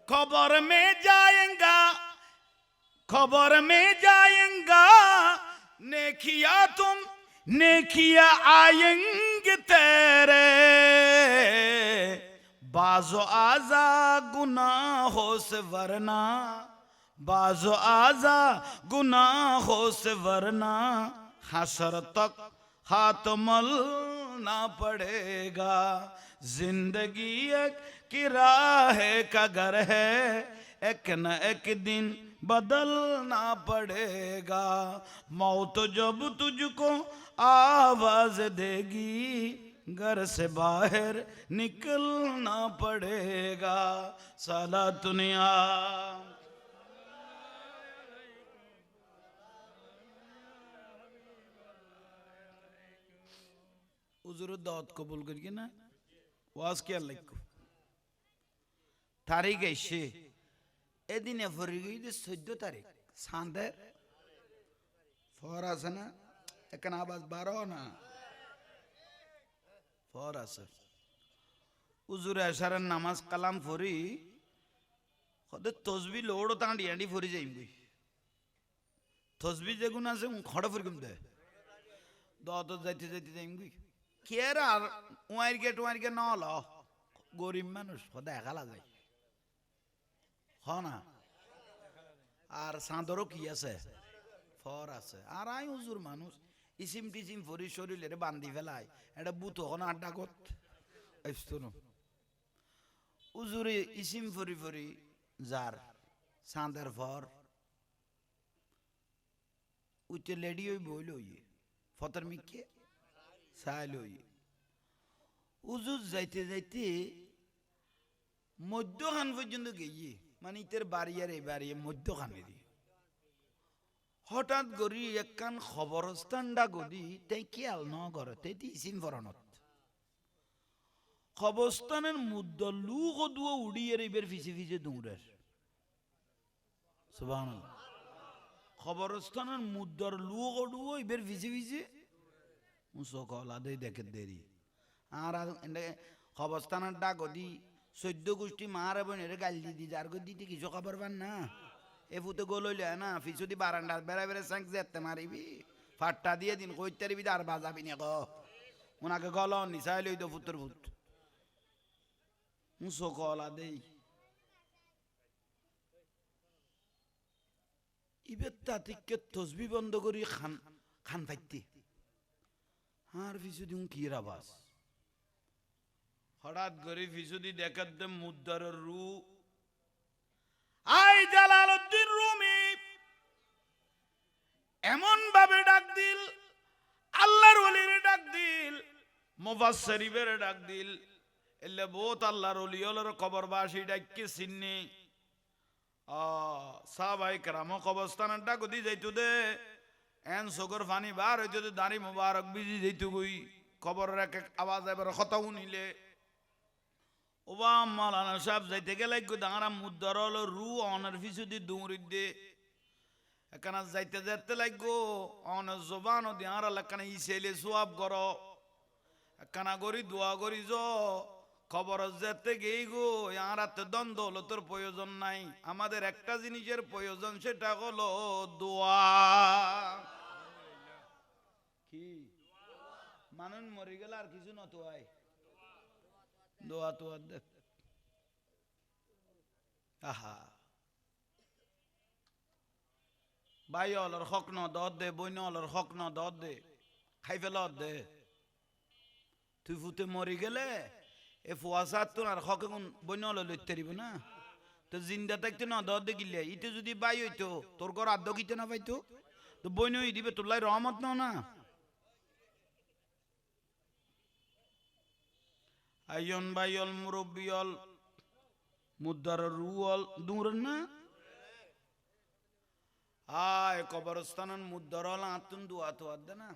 Speaker 1: खबर में जाएगा, खबर में जाएगा, नेकिया तुम नेकिया आएंगे तेरे। बाजो आजा गुनाहों से वरना, बाजो आजा गुनाहों से वरना, हशर तक हाथ मलना पड़ेगा। जिंदगी एक किराए का घर है, एक न एक दिन बदलना पड़ेगा। मौत जब तुझको आवाज देगी, घर से बाहर निकलना पड़ेगा। साला दुनिया হুজুরের দাওয়াত কবুল করি না ওয়াজ কি আর লাগবে তারিখ এসে এদিনে ভরে গিয়ে 14 তারিখ সান্দের ফর আছে না এখানে আবাজ 12 না ফর আছে হুজুরে আশারের নামাজ কালাম ফরি খদে তসবি লোড় তাঁডি আঁডি ফরি যাইবি তসবি যেগুন আছে খড়া ফরিকম দে দত যাইতে যাইতে যাইবি কের আর ওয়াইর গে নল গরিব মানুষ খদে একালা যায় হ না আর সাঁদরও কি আছে ফর আছে আর আই হুজুর মানুষ ইসিম টিসিম ফরি শরীরে বান্ধি ফেলায় এটা বুত হন আড্ডা কত হুজুরে ইসিম ফরি ফরি যার সাঁদের ফর উচ্চ লেডি ওই বইল ফতর মিকে সাইল হুজুর যাইতে যাইতে মধ্যখান পর্যন্ত গিয়ে মানে ইতের বাড়িয়ার এই বাড়ি মধ্যখানেরই হঠাৎ গড়ি একখান খবরস্থানটা গদি তাই খেয়াল ন করে তাই ইসিম ফরানত খবরস্থানের মুদ্দ লু কদুও উড়িয়ে এবার ফিসে ফিসে দৌড়ের সুবহানাল্লাহ খবরস্থানের মুদ্দার লু কদুও এবার ফিসে ফিসে মুসকল আদেই দেখে দেরি আর খবরস্থানের ডাক গদি 14 গোষ্ঠী মার এবং এর গাল দি যার গদিতে কিছু খবর পান না এ ফুতে গোল হইলে না ফিসুদি বারান্ডার বেড়া বেড়ে স্যাঙ্ক যেতে মারিবি ফাট্টা দিয়ে দিন কইতারিবি আর বাজাবি না গো ওনাকে গল নিচাইল তো ফুতর ফুট মুসকল আদেই ইবের তাতিককে তসবি বন্ধ করি খান খান ফাইতে আর ফিসুদি কি আবাস হঠাৎ করে ফিসুদি দেখার দে মুদ্দারের রু আই জালালউদ্দিন রুমি এমন ভাবে ডাক দিল আল্লাহর ওলির ডাক দিল মুফাসসিরিনের ডাক দিল এলে বহুত আল্লাহর ওলিয়র কবরবাসী ডাককে চিন্নি সাহাবায়ে কেরাম কবরস্থানের ডাক দি যাইতো দে এন সগর ফানি বার হইতো দে দাড়ি মুবারক বিজি যাইতো গই খবরের এক এক আওয়াজ এবার কথা শুনিলে ওবা মালানা সাহেব যাইতে গেলে দাঁড়া মুদ্রার হলো রু অনার পিছু দি দৌড়ি দে এখানে যাইতে যেতে লাগবো অনার জবানও দিয়ার এখানে ইসেলে সোয়াব করো এখানে করি দোয়া করি খবর যেতে গেই গো আর হাতে দ্বন্দ্ব হলো তোর প্রয়োজন নাই আমাদের একটা জিনিসের প্রয়োজন সেটা হলো দোয়া কি মানুষ মরে গেলে আর কিছু না তো আয় দোয়া তো আহা ভাই অলর হক ন দত দে বইন অলর হক ন দত দে খাই ফেল দে তুই ফুতে মরি গেলে এ ফুয়াশাত তো আর হক বইন অল লইতে পারিব না তো জিন্দা থাকতে না দত দে গিলে ইতে যদি বাই হইতো তোর ঘর আদ্য গিতে না পাইতো তো বইন হই দিবে তোর লাই রহমত না আইয়ন বাইয়ল মুরব্বিয়ল মুদ্দার রুয়ল দূর না আয় কবরস্থানন মুদ্দারল আতুন দুয়া তো আদে না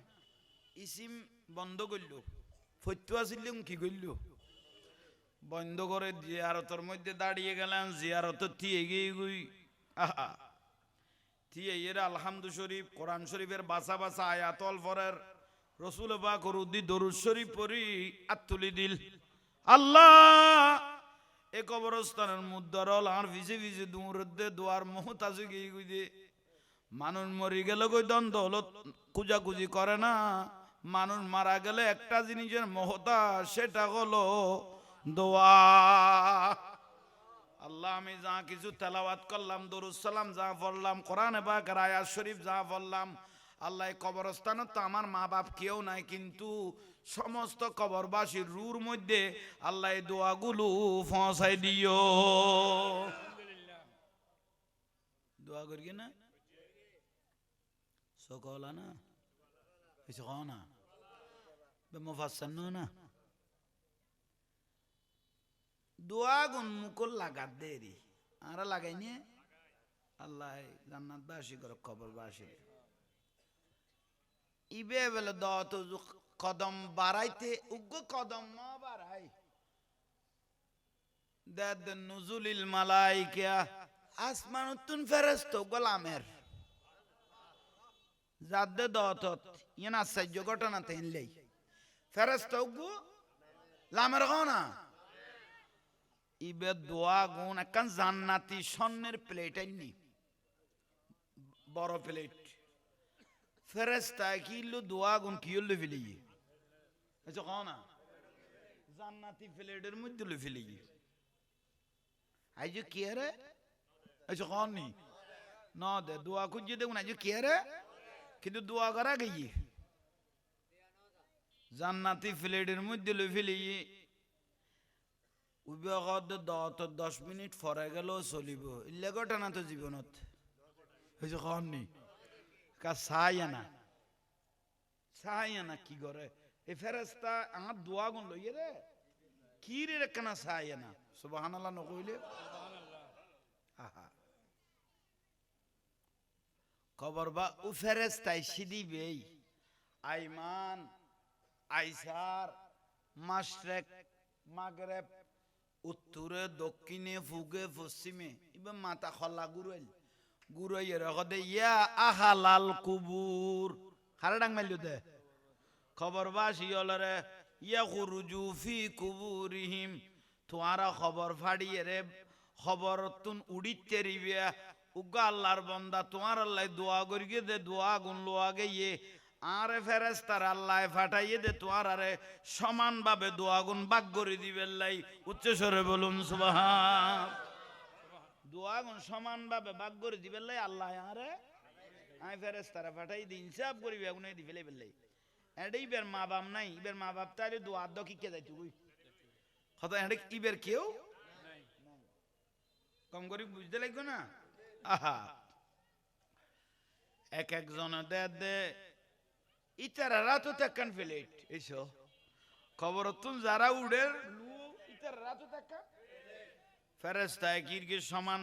Speaker 1: ইসিম বন্ধ করল ফত্যু আসিল কি করল বন্ধ করে জিয়ারতের মধ্যে দাঁড়িয়ে গেলেন জিয়ারত থিয়ে গিয়ে গুই আহা থিয়ে এর আলহামদু শরীফ কোরআন শরীফের বাসা বাসা আয়াতল ফরের রসুল পাক রুদ্দি দরুদ শরীফ পড়ি আত্তুলি দিল আল্লাহ এ কবরস্থানের মুদ্দারল আর ভিজে ভিজে দূরদে দোয়ার মোহতাজে গিয়ে গুই দে মানুষ মরি গেলে কই দ্বন্দ্ব হলো কুজাকুজি করে না মানুষ মারা গেলে একটা জিনিসের মহতা সেটা হলো দোয়া আল্লাহ আমি যা কিছু তেলাওয়াত করলাম দরুদ সালাম যা পড়লাম কোরআনে পাকের আয়াত শরীফ যা পড়লাম আল্লাহ কবরস্থানে তো আমার মা বাপ কেউ নাই কিন্তু সমস্ত কবরবাসীর রুর মধ্যে আল্লাহ দোয়াগুলো পৌঁছাই দিও দোয়া করি না সকলা না কিছু কও না মুফাসসার না দোয়া গুন মুকুল লাগাত দেরি আর লাগাইনি আল্লাহ জান্নাত বাসী করে কবর বাসী ইবে বেলে দত কদম বাড়াইতে উগ্র কদম না বাড়াই দাদ নুজুলিল মালাইকা আসমান উত্তুন ফেরেশতা গোলামের যাদে দত ইন আশ্চর্য ঘটনা তেনলেই ফেরেশতা উগ্র লামের না ইবে দোয়া গুণ একখান জান্নাতি স্বর্ণের প্লেট আইনি বড় প্লেট ফেরেশতা কিলো দোয়া গুণ কি হলো ফেলি আচ্ছা কও না জান্নাতি প্লেটের মধ্যে লো ফেলি আইজো কি রে আচ্ছা কও নি না দে দোয়া খুঁজে দেখুন আইজো কি রে কিন্তু দোয়া করা গিয়ে জান্নাতি প্লেটের মধ্যে লো ফেলি 10 মিনিট পরে গেল চলিব ইলে ঘটনা তো জীবনত হয়েছে কননি চাই না কি করে এই ফেরেশতা আমার দোয়া গুণ লইয়ে রে কি রে কেনা চাই না সুবহানাল্লাহ নকইলে আহা খবর বা ও ফেরেশতাই সিদিবেই আইমান আইসার মাশরিক মাগরিব উত্তরে দক্ষিণে ফুগে পশ্চিমে ইবে মাথা খলা গুরাই রকদে ইয়া আহালাল কুবুর হারাডাং মাইল দে খবর বাসি অলরে ইয়া খুরুজু ফি কুবুরিহিম তোয়ারা খবর ফাড়িয়ে রে খবর তুন উড়িতে রিবে উগা আল্লাহর বান্দা তোমার আল্লাহ দোয়া করিয়ে দে দোয়া গুন লোয়া গিয়ে আরে ফেরেশতার আল্লাহ ফাটাইয়ে দে তোমার আরে সমান ভাবে দোয়া গুণ ভাগ করে দিবেন লাই উচ্চ স্বরে বলুন সুবহান দোয়া গুণ সমান ভাবে ভাগ করে দিবেন লাই আল্লাহ আরে আই ফেরেশতারা ফাটাই দিন হিসাব করিবে গুনে দি ফেলে বেলাই এডই বের মা বাপ নাই ইবের মা বাপ তারে দোয়া দ কি কে যাইতো কই কত এডে ইবের কেউ নাই কম করি বুঝতে লাগবে না আহা এক একজন দে ইতারা রাতো তাকান প্লেট এসো খবর তুন যারা উড়ে লু ইতারা রাতো তাকান ফেরেশতা কিরকে সমান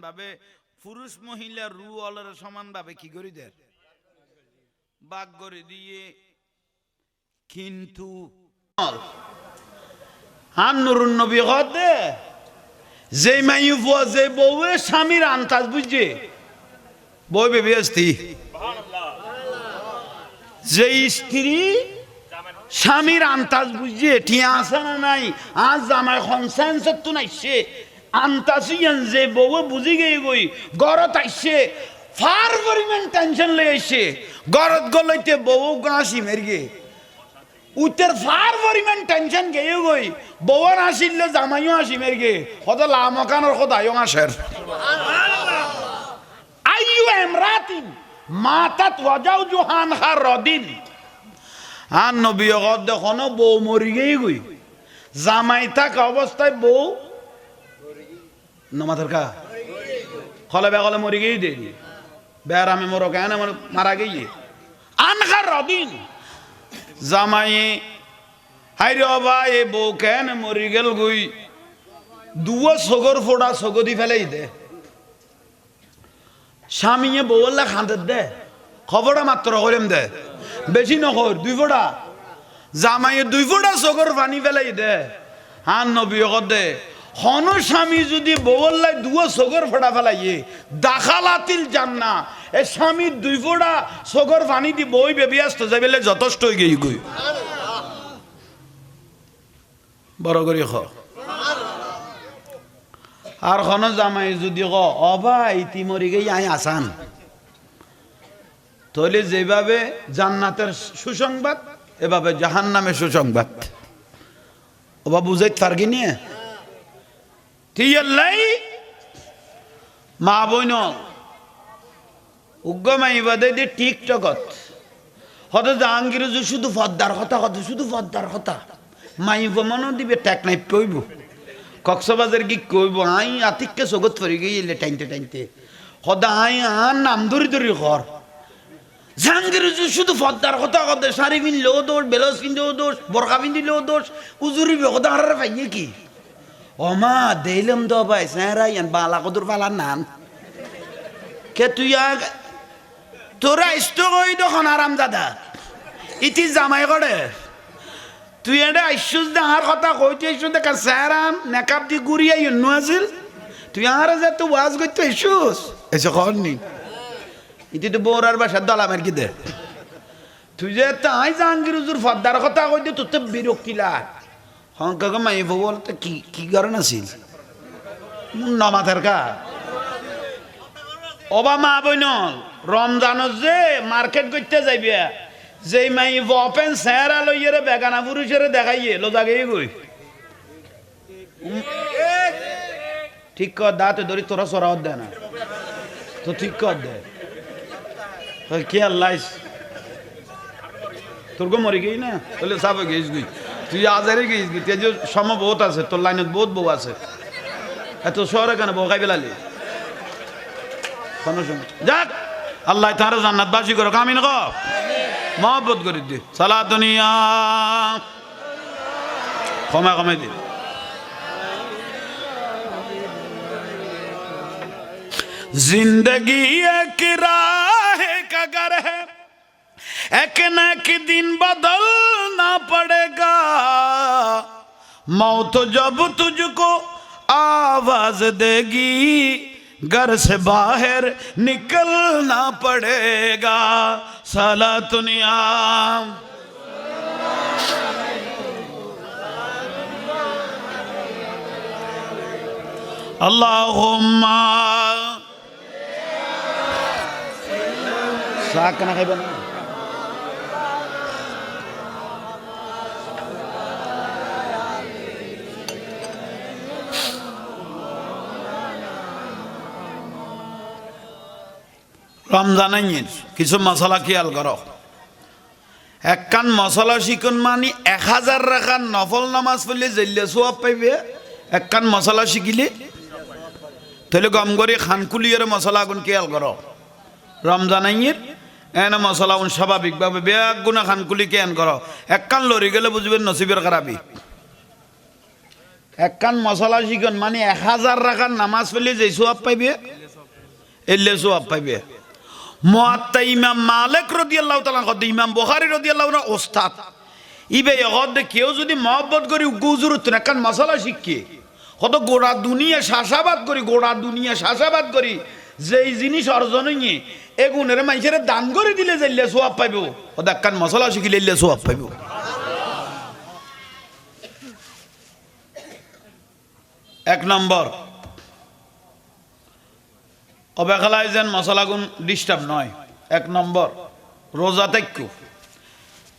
Speaker 1: ভাবে পুরুষ মহিলা রু অলর সমান ভাবে কি করি দেয় ভাগ করে দিয়ে কিন্তু হান নুরুন নবী দে যে মাইউ ফুয়া যে বউয়ে স্বামীর আন্তাজ বুঝছে বউ বেবি আসতি যে স্ত্রী স্বামীর আন্তাজ বুঝছে ঠিয়া আছে না নাই আজ জামাই কনসেন্স তো নাইছে আন্তাসিয়ান যে বউ বুঝি গই গই গরত আইছে ফার পরিমাণ টেনশন লই আইছে গরত গলইতে বউ গাছি মেরগে উত্তর ফার পরিমাণ টেনশন গেয়ে গই বউর আসিল জামাইও আসি মেরগে কত লামকানোর কথা আয়ো আসের আইয়ু এমরাতিন মাতাত ওয়াজাউ জুহান খার রদিন আর নবী গদ দেখনো বউ মরি গেই গই জামাই থাকা অবস্থায় বউ নমাতের কা খলে বেগলে মরি গেই দে বেড়ামে মরো কেন মারা গিয়ে আনখার রদিন জামাই হাই রে বাবা এ বউ কেন মরি গেল গুই দুয়া সগর ফোড়া সগদি ফেলেই দে স্বামীয়ে বউল্লা খাঁদের দে খবরটা মাত্র করেম দে বেশি নকর 2 ফোঁটা জামাইয়ে 2 ফোঁটা সগর পানি ফেলাই দে হান নবী দে হন স্বামী যদি বউল্লাই দুয়া সগর ফোঁটা ফেলাইয়ে দাখালাতিল জান্না এ স্বামী 2 ফোঁটা সগর পানি দি বই বেবি আসতে যাইলে যথেষ্ট হয়ে গই গই বড় করে খ আর খন জামাই যদি ক অবা ইতি মরি গই আই আসান তাহলে যেভাবে জান্নাতের সুসংবাদ এভাবে জাহান্নামের সুসংবাদ ওবা বুঝাইতে পারগি নিয়ে তিয়াল্লাই মা বইন উগ্গমাই বাদে দি টিকটকত হত জাহাঙ্গীর শুধু ফদ্দার কথা কত শুধু ফদ্দার কথা মাইব মনো দিবে টেক নাই কইব কক্সবাজার কি কইব আই আতিককে জগত পড়ি গেলে টাইনতে টাইনতে সদা আই আন নাম ধরি ধরি ঘর জাহাঙ্গীর শুধু ফদ্দার কথা কত শাড়ি পিনলেও দোষ বেলজ পিনলেও দোষ বরকা পিনলেও দোষ উজুরি বেকদা হারার পাইয়ে কি ওমা দেইলাম তো ভাই স্যারাই বালা কদুর বালা নান কে তুই তোরা ইষ্ট কই তখন আরাম দাদা ইতি জামাই করে তুই এটা আইসুস দেহার কথা কইতে আইসু দেখা স্যারাম নেকাপ দি গুড়িয়া ইন্নু আছিল তুই আর যে তো ওয়াজ করতে আইসুস এসে খবর নি ইতি তো বৌরার বাসার দলামের কি দে তুই যে তাই জাহাঙ্গীর হুজুর ফদ্দার কথা কইতে তোর তো বিরক্তি লাগ হংকাকে মাই বল তো কি কি কারণ আছিল নমাথের কা ওবা মা বইন রমজানত যে মার্কেট করতে যাইবে যেই মাই ওপেন চেহারা লইয়ে বেগানা পুরুষের দেখাইয়ে লোজাগে গই ঠিক কর দাঁত ধরি তোরা সরাও দে না তো ঠিক কর দে কে আল্লাহ তোর গো মরি গই না তাহলে সাব গেছ গই তুই আজারে গেছ গই তুই যে সময় বহুত আছে তোর লাইনত বহুত বউ আছে এত শহরে কেন বউ খাই পেলালি যাক আল্লাহ তার জান্নাত বাসী করো কামিন ক মহব্বত করে দি সালা দুনিয়া কমায় কমাই দি जिंदगी एक राह का घर है एक न एक दिन बदलना पड़ेगा मौत जब तुझको आवाज देगी घर से बाहर निकलना पड़ेगा साला दुनिया अल्लाहुम्मा साक ना खाइबा ना রমজানের কিছু মশলা খেয়াল করো একখান মশলা শিখুন মানে 1000 রাখার নফল নামাজ পড়লে জেলে সওয়াব পাইবে একখান মশলা শিখিলে তাহলে গম করে খানকুলিয়ের মশলা গুণ খেয়াল করো রমজানের এনে মশলা গুণ স্বাভাবিকভাবে বেগ গুণা খানকুলি কেন করো একখান লড়ি গেলে বুঝবেন নসিবের খারাপি একখান মশলা শিখুন মানে 1000 রাখার নামাজ পড়লে যে সওয়াব পাইবে এলে সওয়াব পাইবে মুয়াত্তা ইমাম মালিক রাদিয়াল্লাহু তাআলা কত ইমাম বুখারী রাদিয়াল্লাহু তাআলা ওস্তাদ ইবে এগদ কেউ যদি মহব্বত করি গুজুরত না কারণ মশলা শিখকে কত গোড়া দুনিয়া শাসাবাদ করি যেই জিনিস অর্জন নিয়ে এগুনের মানুষের দান করে দিলে যাইলে সোয়াব পাইব ও দেখান মশলা শিখিলে সোয়াব পাইব। এক নম্বর অবেখালায় যেন মশলা গুণ ডিস্টার্ব নয়। এক নম্বর রোজা তাইকু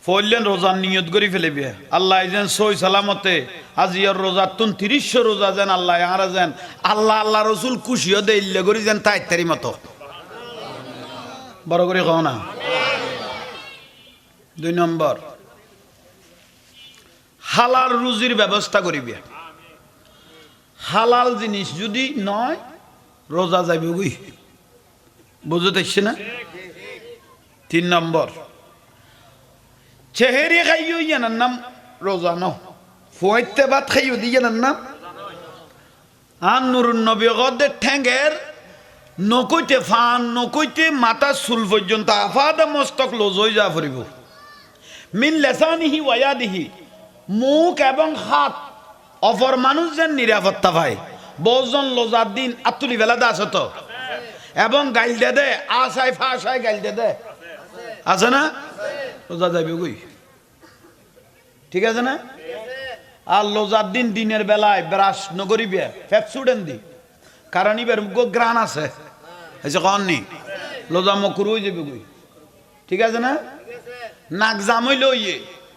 Speaker 1: ফইলেন রোজার নিয়ত করি ফেলেবে আল্লাহ যেন সই সালামতে আজিয়ার রোজা তুন ৩০ রোজা যেন আল্লাহ আর যেন আল্লাহ রসুল খুশিও দেইলে করি যেন তাইতারি মতো বড় করে কও না। ২ নম্বর হালাল রুজির ব্যবস্থা করিবে। হালাল জিনিস যদি নয় রোজা যাইবে গুই বুঝতে পারছি না। ৩ নম্বর চেহারি খাইও ইয়ানার নাম রোজা ন ফুয়াইতে ভাত খাইও দি ইয়ানার নাম আর নুরুন নবী গদের ঠ্যাঙ্গের নকইতে ফান নকইতে মাথা চুল পর্যন্ত আফাদা মস্তক লজ হয়ে যা ফুরিব মিন লেসানিহি ওয়াদিহি মুখ এবং হাত অপর মানুষ যেন নিরাপত্তা পায়। বহুজন লোজার দিন আতুলি বেলা দা আছে তো এবং গাইল দে দে আশায় ফাশায় গাইল দে দে আছে না রোজা যাইবে গুই ঠিক আছে না। আর লোজার দিন দিনের বেলায় ব্রাশ নগরিবে ফেপসুডেন দি কারণ ইবের গ্রান আছে এসে কননি লোজা মকুর হয়ে যাবে গুই ঠিক আছে না। নাক জাম হইল ইয়ে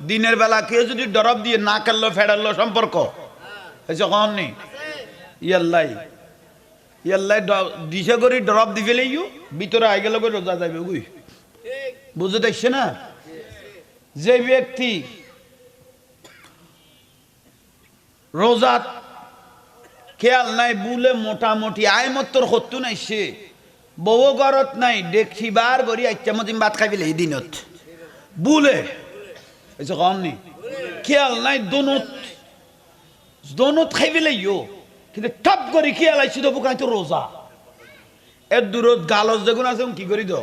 Speaker 1: দিনের বেলা কেউ যদি ডরব দিয়ে না কাটলো ফেডারলো সম্পর্ক এসে কননি ইয়াল্লাই দিশে করি ডরব দি ফেলে ভিতরে আই গেল রোজা যাইবে গুই বুঝতে দেখছে না। যে ব্যক্তি রোজা খেয়াল নাই বুলে মোটামুটি আয় মত্তর হত্যু নাই সে বউ গরত নাই দেখিবার বরি আইচামতিম ভাত খাই ফেলে এই দিনত বুলে এসে কননি খেয়াল নাই দোনত খাই ফেলে কিন্তু টপ করে খেয়াল আইছি তো বুকাই তো রোজা এর দূরত গালজ যেগুন আছে কি করি তো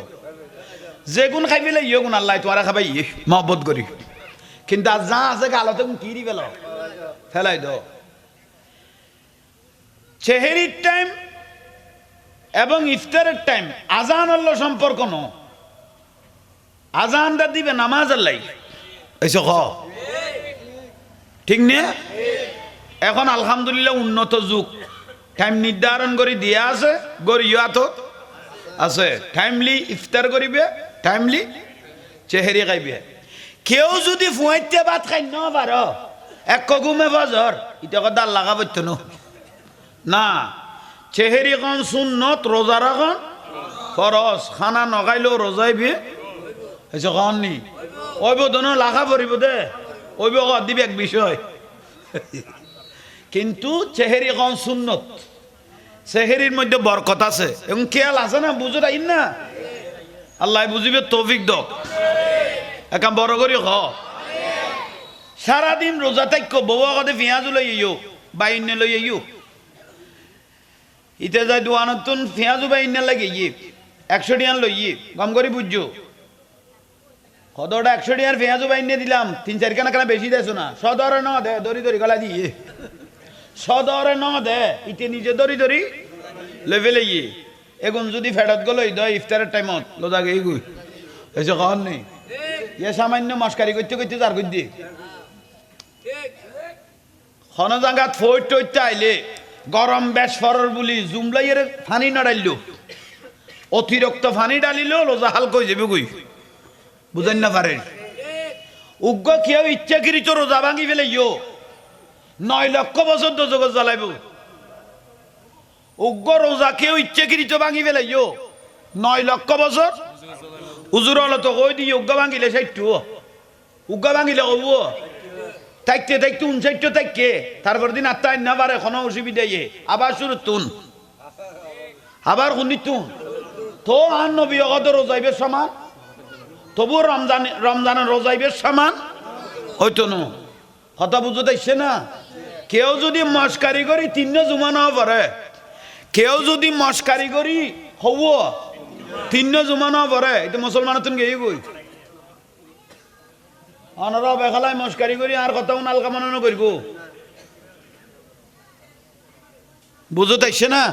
Speaker 1: যেগুন খাই ফেলে গুণ আল্লাহ তোরা খাবাই মহব্বত করি কিন্তু আর যা আছে গালতে কি দি ফেলাই দো। চেহারির টাইম এবং ইফতারের টাইম আজান আল্লাহ সম্পর্ক ন আজানটা দিবে নামাজ আল্লাহ এসে খ ঠিক নে। এখন আলহামদুলিল্লাহ উন্নত যুগ টাইম নির্ধারণ করে দিয়া আছে গড়িয়া তো আছে টাইমলি ইফতার করিবে টাইমলি চেহারি খাইবে। কেউ যদি ফুয়াইতে ভাত খাই ন পার এক কগুমে বাজর এটা কথা লাগা পড়তো না চেহারি কন সুন্নত রোজা রাখন ফরজ খানা নগাইলেও রোজাইবি এসে কননি ওইব দোনো লাগা পড়িব দে ওইব দিবি এক বিষয় কিন্তু চেহারি কন সুন্নত চেহারির মধ্যে বরকত আছে এবং খেয়াল আছে না বুঝে রাই না আল্লাহ বুঝিবে তৌফিক দক একা বড় করি খ সারাদিন রোজা থাক বউ আগতে পেঁয়াজু লই বাইন্য লই ইতে যাই দোয়ানত পেঁয়াজু বাইন্য লাগে 100 টিয়ান লই গম করি বুঝছো কতটা 100 টিয়ার পেঁয়াজু বাইন্য দিলাম 3-4 খানা কেনা বেশি দেছো না সদরে ন দে দড়ি দড়ি গলা দিয়ে সদরে ন দে ইতে নিজে দড়ি দড়ি লেভেলে এগুন যদি ফেরত গেল ইফতারের টাইমত লোজা গেই গুই এসে কখন নেই ইয়ে সামান্য মস্কারি করতে করতে তার করতে খন জাগাত ফইট টইতে আইলে গরম বেশ ফরর বলি জুমলাইয়ের ফানি নাড়াইল অতিরিক্ত ফানি ডালিল লোজা হালকা হয়ে যাবে গুই বুঝেন না পারেন উগ্র কেউ ইচ্ছাকৃত রোজা ভাঙি ফেলে 9 লক্ষ বছর তো জগৎ জ্বালাইব উগ্র রোজা কেউ ইচ্ছাকৃত ভাঙি ফেলে 9 লক্ষ বছর হুজুর হলো তো কই দিয়ে উগ্র ভাঙিলে 60 উগ্র ভাঙিলে কব থাকতে থাকতে 59 থাকতে তারপর দিন আত্মায় না পারে কোনো অসুবিধা আবার শুরু তুন আবার শুনি তুন তো আর নবী অগত রোজাইবের সমান তবু রমজানের রোজাইবের সমান হইতো না কথা বুঝতে আসছে না। কেউ যদি মস্কারি করি 3 জুমা না পারে কেউ যদি মস্কারি করি হব 3 জুমা না পারে এটা মুসলমান তুমি গেই গই অনরা বেখালায় মস্কারি করি আর কথাও নালকা মনে করব বুঝো তাইছে না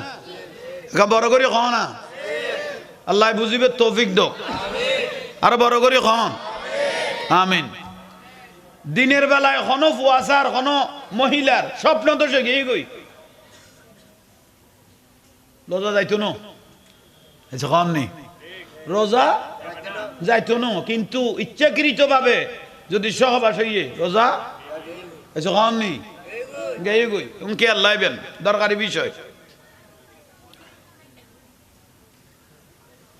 Speaker 1: একা বড় করে খ না আল্লাহ বুঝিবে তৌফিক দোক আর বড় করে খন আমিন দিনের বেলায় কোনো ফুয়াশার কোনো মহিলার স্বপ্ন তো সে গিয়ে গই রোজা যাইতো না কম নেই রোজা যাইতো না কিন্তু ইচ্ছাকৃত ভাবে যদি সহবাস হইয়ে রোজা কম নেই গিয়ে গই উনকে আল্লাহ বেন দরকারি বিষয়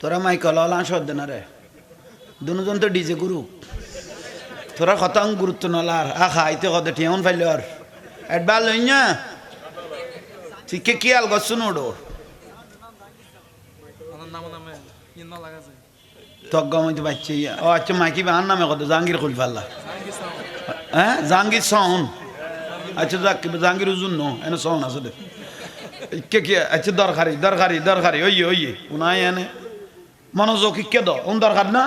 Speaker 1: তোরা মাইকল আস না রে দুজন তো ডিজে গুরু তোরা কত গুরুত্ব নলার আখা আইতে কত টিয়ন ফাইল আর এডবার লই না ঠিক কি আল গছ নোডো তগমতে বাচ্চা ও আচ্ছা মাইকি বাহার নামে কত জাহাঙ্গীর খুল ফাল্লা হ্যাঁ জাহাঙ্গীর সাউন আচ্ছা জাহাঙ্গীর উজুন নো এনে সাউন আছে দে কে কি আচ্ছা দরকারি দরকারি দরকারি ওইয়ে উনাই এনে মনোযোগ কে দ উন দরকার না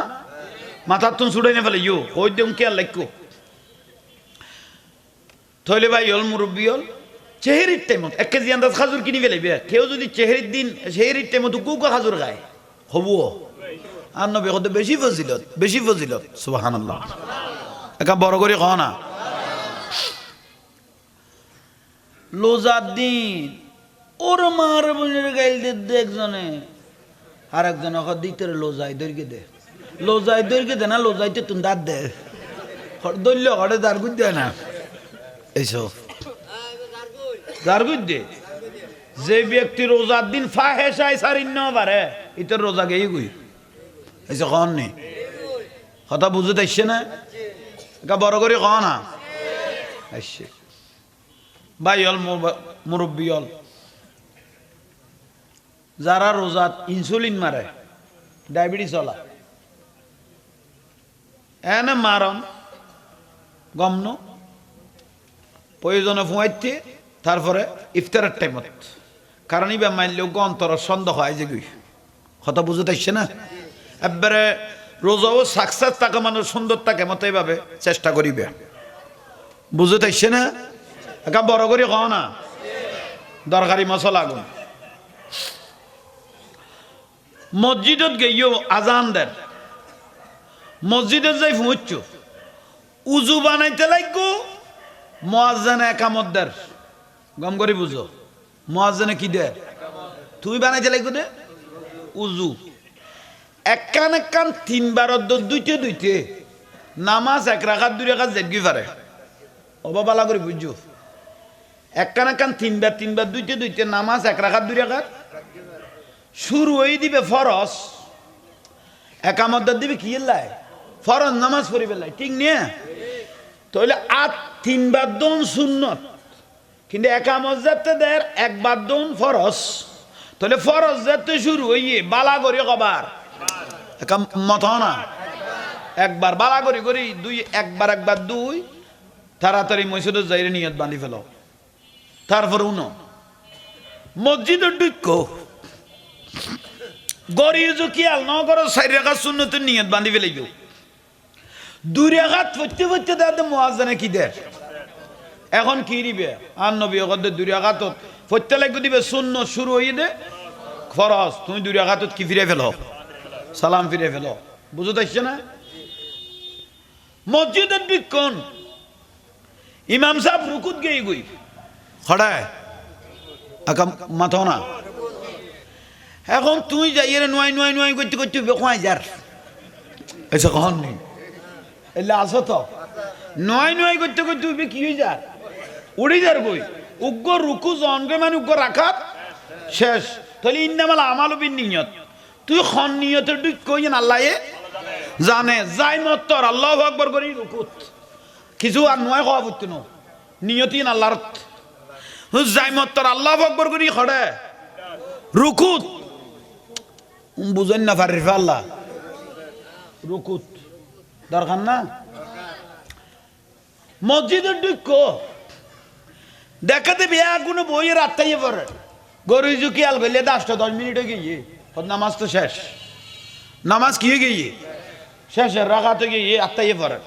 Speaker 1: মাথার তুন ছুড়াই না ফেলে ইউ ওই দিন কে লাইকো থইলে ভাই হল মুরব্বী হল চেহারির টাইমত 1 কেজি আন্দাজ খাজুর কিনি ফেলাইবে কেউ যদি চেহারির দিন চেহারির টাইমত কুকু খাজুর খায় হবু আর নবী কত বেশি ফজিলত সুবহানাল্লাহ একা বড় করে কহ না লোজার দিন ওর মার বোনের গাইল দে একজনে আর একজন দিতে লোজাই দৈর্ঘ্য দে লোজাই দৈর্ঘ্য দে না লোজাইতে তুমি দাঁত দে দৈল্য ঘরে দারগুদ দে না এইসব দারগুদ দে যে ব্যক্তি রোজার দিন ফাহেসায় সারিন্ন পারে ইতর রোজা গেই গুই এইসব কন নেই কথা বুঝতে আসছে না একা বড় করে কহ না আসছে ভাই হল মুরব্বী হল যারা রোজাত ইনসুলিন মারে ডায়াবেটিস হলা এনে মারন গমন প্রয়োজনে ফুয়াইতে তারপরে ইফতারের টাইমত কারণ ইবা মানলেও অন্তর সন্দেহ হয় যে কথা বুঝতে আসছে না একবারে রোজাও সাকসেস থাকে মানুষ সুন্দর থাকে মতো এইভাবে চেষ্টা করিবে বুঝতে আসছে না একা বড় করে কহ না দরকারি মশলা আগুন মসজিদত গিয়েও আজান দেন মসজিদে যাই ফুঁচ্ছ উজু বানাইতে লাগবো মুয়াজ্জিনে একামত দের গম করে বুঝো মুয়াজ্জিনে কি দে তুই বানাইতে লাগবো দে উজু একখান একখান 3 বার দুইতে নামাজ 1 রাকাত 2 রাকাত জেগি পারে অবাবালা করে বুঝছো একখান একখান 3 বার দুইতে নামাজ 1 রাকাত 2 রাকাত শুরু হয়ে দিবে ফরজ একামত দিবে কি লাই ফরজ নামাজ পড়িবে লাই ঠিক নিয়ে তাহলে 3 বার দন সুন্নত কিন্তু একামত যাতে দের 1 বার দন ফরজ তাহলে ফরজ যাতে শুরু হইয়ে বালা করি কবার একামত না একবার বালা করি দুই একবার দুই তাড়াতাড়ি মসজিদে যাইরে নিয়ত বাঁধি ফেলো তারপর উনো মসজিদের ঢুকো গড়িয়ে কিয়াল ন করো 4 রাকাত সুন্নতের নিয়ত বাঁধি ফেলাইব 2 রাকাত পড়তে দাদা মুয়াজ্জিনে কি দে এখন কি দিবে আর নবী কদে 2 রাকাত পড়তে লাগবে দিবে সুন্নত শুরু হইয়ে দে ফরজ তুমি 2 রাকাত কি ফিরে ফেলো সালাম ফিরে ফেলো বুঝতে আসছে না মসজিদের বিক্ষণ ইমাম সাহেব রুকুত গই খড়ায় আকা মাথা না এখন তুই যাইয়ে নোয়াই করতে বেখাই যার এসে কখন নেই এলে আসো তো নোয়াই করতে কি হয়ে যার উড়ি যার বই উগ্র রুকু জনকে মানে উগ্র রাখাত শেষ তাহলে ইন্দামাল আমাল বিন নিয়ত তুই খন নিয়তের দুই কই আল্লাহ জানে যাই মত্তর আল্লাহ আকবর করি রুকুত কিছু আর নোয়াই খাওয়া পড়তো না নিয়তিন আল্লাহর যাই মত্তর আল্লাহ আকবর করি খড়ে রুকুত বুঝেন না পারি আল্লাহ রুকুত দরকার না মসজিদের ঢুক দেখাতে বিয়া কোনো বইয়ের আত্মাইয়ে পড়ে গরু জুকি আল গেলে 10 মিনিটে গিয়ে নামাজ তো শেষ নামাজ কি গিয়ে শেষের রাখাতে গিয়ে আত্মাইয়ে পড়ে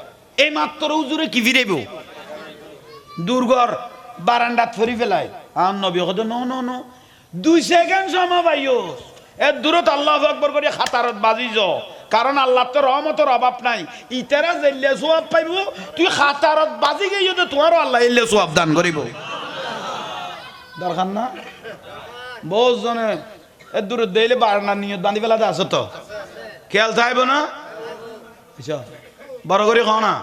Speaker 1: এই মাত্র হুজুরে কি ফিরাইব দুর্গর বারান্দাত ফরি ফেলায় আর নবী কত ন 2 সেকেন্ড সময় পাইও এর দূরত আল্লাহু আকবার করে খাতারত বাজি যাও কারণ আল্লাহ তো রহমতের অভাব নাই ইতারা জেলে সওয়াব পাইব তুই খাতারত বাজি গইও তো তোমারও আল্লাহ এলে সওয়াব দান করিব দরকার না বহুত জনে এর দূরত দেইলে বারান্দা নিয়ত বাঁধি ফেলাতে আছে তো খেয়াল থাকবে না আচ্ছা বড় করে খাও না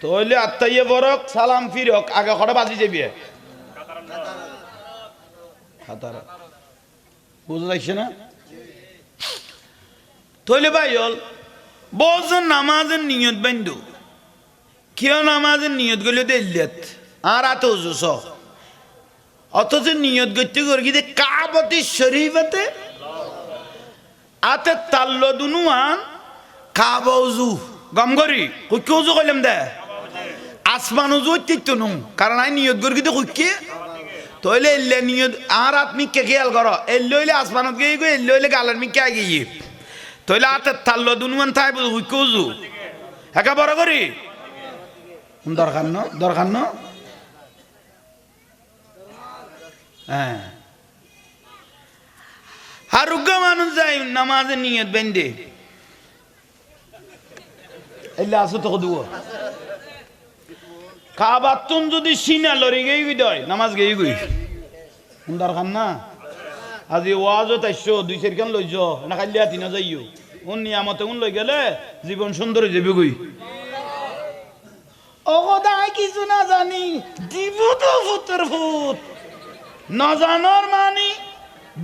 Speaker 1: তাহলে আত্মাইয়ে বরক সালাম ফিরক আগে কটা বাজি যাবি বুঝতে পারছি না তাহলে ভাই হল বলছেন নামাজের নিয়ত বান্ধু কেউ নামাজের নিয়ত গেলে দিল্লিয়াত আর এত উজুস অথচ নিয়ত করতে করে কি কাবতি শরীফতে আতে তাল্ল দুনুয়ান কাবা উজু গম করি কুকি উজু কইলাম দে আসমান উজু হইতে নো কারণ আই নিয়ত করি কিন্তু কুকি তাহলে এলে নিয়ত আর আপনি কে খেয়াল করো এলে হইলে আসমানত গিয়ে গো এলে হইলে গালের মিকে গিয়ে তাহলে আতে তাল্ল দুনুয়ান তাই কুকি উজু একা বড় করি দরকার ন হ্যাঁ আর উগ্র মানুষ যায় নামাজের নিয়ত বেঁধে এলে আসো তো দুও কাবাতুন যদি সিনা লরি গেই দেয় নামাজ গেই গই দরকার না আজি ওয়াজও তাইছো 2 সেকেন্ড লইছ না খালি হাতি না যাইও উন নিয়ামতে উন লই গেলে জীবন সুন্দর হয়ে যাবে গই ও খোদাই কিছু না জানি দিব তো ফুতের ফুত না জানার মানি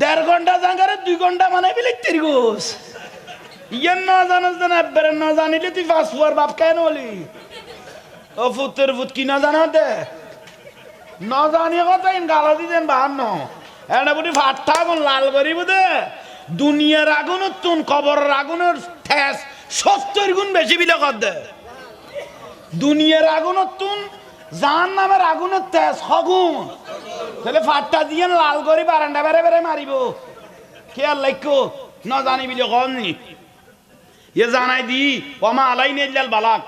Speaker 1: 1.5 ঘন্টা জাঙ্গারে 2 ঘন্টা মানে বিলে তেরি গোস ইয়ান না জানাস না বের না জানিলে তুই ফাসওয়ার বাপ কেন হলি ও ফুতের ফুত কি না জানা দে না জানি কথা ইন গালা দিবেন বাহান্ন এনা বুটি ফাটটা কোন লাল করিব দে দুনিয়ার আগুন তুন কবরের আগুনের ঠেস 70 গুণ বেশি বিলে কর দে দুনিয়ার আগুন তুন জাহান্নামের আগুনের তেজ হগুন তাহলে ফাটটা দিয়ে লাল করি বারান্দা বেড়ে বেড়ে মারিব খেয়াল লাইকো না জানি বিলে কমনি এ জানাই দি ওমা আলাই নেল বালাক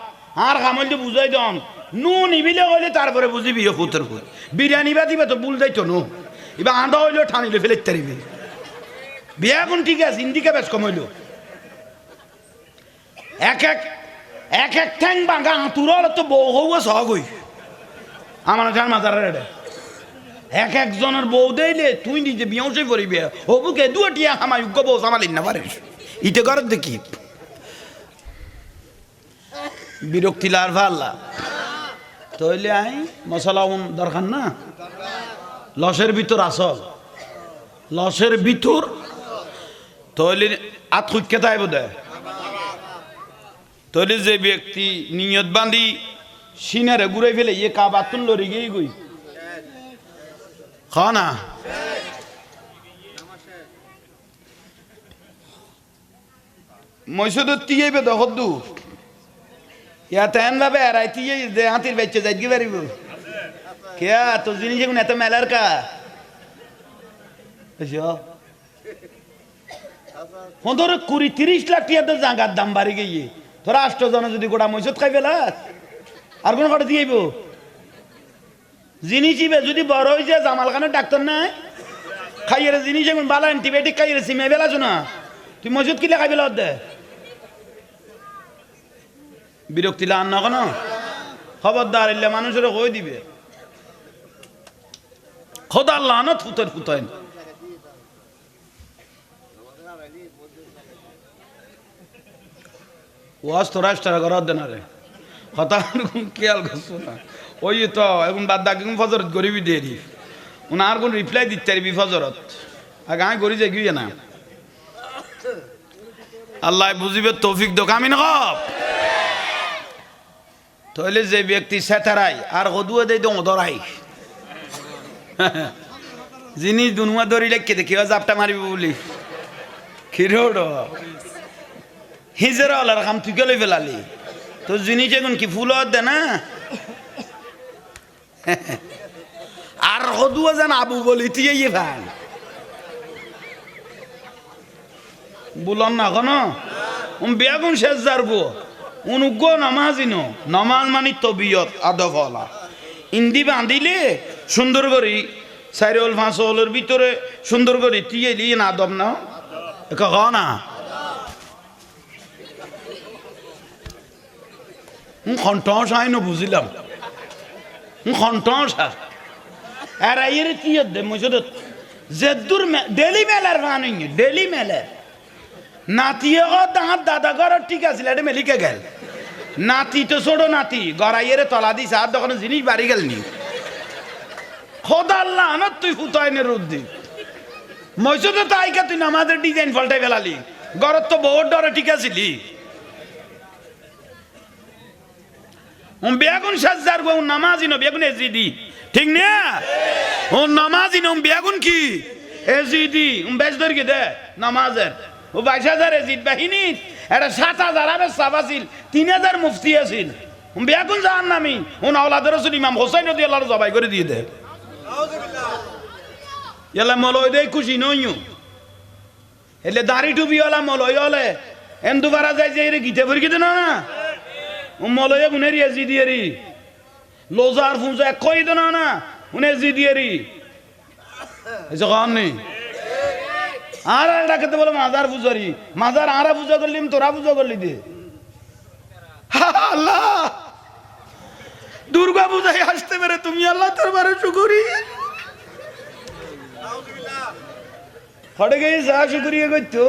Speaker 1: আর কামল তো বুঝাই দন নুন ইবিলে কইলে তারপরে বুঝিবি ফুতের ফুট বিরিয়ানি বা দিবে তো বুল যাইতো নো এবার আঁধা হইলেও ঠানিলে ফেলে তারিবে বিয়া কোন ঠিক আছে ইন্দিকে বেশ কমাইল এক এক ঠ্যাং বাঙ্গা আঁতুর তো বউ হওয়া সহগই আমার যার মাজারে এক একজনের বউ দেইলে তুই নিজে বিয়সে পড়িবে হবুকে দুটিয়া আমার উগ্র বউ সামালিন না পারিস ইতে কর দেখি বিরক্তি লার ভাল্লা তইলে আই মশলা দরকার না লসের ভিতর আসল লসের ভিতর তইলে আত খুঁজকে তাই বোধ তইলে যে ব্যক্তি নিয়ত বান্ধি সিনারে ঘুরে ফেলে ইয়ে কাবাতুন লড়ি গিয়ে গই খানা মৈশুদ টিয়েবে দহদ্দু ইয়াতে এন ভাবে এরাই টিয়ে দে হাতির বেচে যাই কি পারিব কেয়া তো জিনিস এখন এত মেলার কা ধর 20-30 লাখ টিয়া তো জাগার দাম বাড়ি গিয়ে তোরা 8 জন যদি গোটা মৈশুদ খাই ফেলা আর কোন কটা দিয়েব জিনিস যদি বড় হয়ে যায় জামাল খানের ডাক্তার নাই খাইয়ে জিনিস এখন বালা অ্যান্টিবায়োটিক খাইয়ে সিমে বেলাছো না তুই মজুদ কিলে খাই বেলা দে বিরক্তি লান না কেন খবরদার এলে মানুষের কই দিবে খোদার লানত ফুতের ফুতেন ওয়াজ তো রাষ্ট্র ঘর দেন রে কথা খেয়াল করছো না ওই তো এখন বাদ দাগ ফজরত গরিবি দেরি আর কোন রিপ্লাই দিতে পারবি ফজরত আগে আমি গড়ি যাই গিয়ে না আল্লাহ বুঝিবে তৌফিক দোক আমি না তাহলে যে ব্যক্তি সেতারাই আর গদুয়া দেয় তো ধরাই জিনিস দুনুয়া ধরি লেখকে দেখি জাপটা মারিব বলি খিরোড হিজের আলার কাম তুই গেলে ফেলালি তো জিনিস এখন কি ফুল দে না আর গদুয়া যেন আবু বলি তুই ইয়ে ভাই বুলন না কোনো বেগুন শেষ যারবো অনুজ্ঞ নমাজি নমাজ মানি তবিয়ত আদফলা ইন্দি বাঁধিলে সুন্দর করি চারিল ফাঁসলের ভিতরে সুন্দর করি টিয়েলি না আদব না না খন্টস আই বুঝিলাম খন্টস আর আইয়ের টিয়ত দে মজুদ জেদুর ডেলি মেলার বানাই ডেলি মেলার নাতিয়ে দাঁত দাদা ঘর ঠিক আছিল এটা মেলিকে গেল নাতি তো ছোট নাতি গড়াইয়ের তলা দিস আর তখন জিনিস বাড়ি গেল নি খোদা আল্লাহ না তুই ফুতাইনের রুদ্দি মসজিদে তো আইকা তুই নামাজের ডিজাইন পাল্টাই ফেলালি গড়ত তো বহুত ডরে ঠিক আছিলি বেগুন সাজ্জার গো নামাজি নো বেগুন এজিদি ঠিক না ও নামাজি নো বেগুন কি এজিদি বেশ ধর কি দে নামাজের ও 22,000 এজিদ বাহিনী এটা 7,000 আবে সাবাসিল 3,000 মুফতি আছিল বেগুন জান নামি ও আওলাদের রাসূল ইমাম হোসেন রাদিয়াল্লাহু জবাই করে দিয়ে দে এলা মলয় দে খুশি নইও এলে দাড়ি টুপি ওলা মলয় হলে এন্দু বারা যায় যে এর গিতে ভরি গিতে না ও মলয় গুনেরি এজিদিয়েরি লোজার ফুজা কই দেন না উনি এজিদিয়েরি এসে কান নেই আর ডাকতে বলে মাজার পূজারি মাজার আরা পূজা করলিম তোরা পূজা করলি দে আল্লাহ দুর্গা পূজায় আসতে পারে তুমি আল্লাহ দরবারে শুকরি ফটে গেই যা শুকরিয়া করতো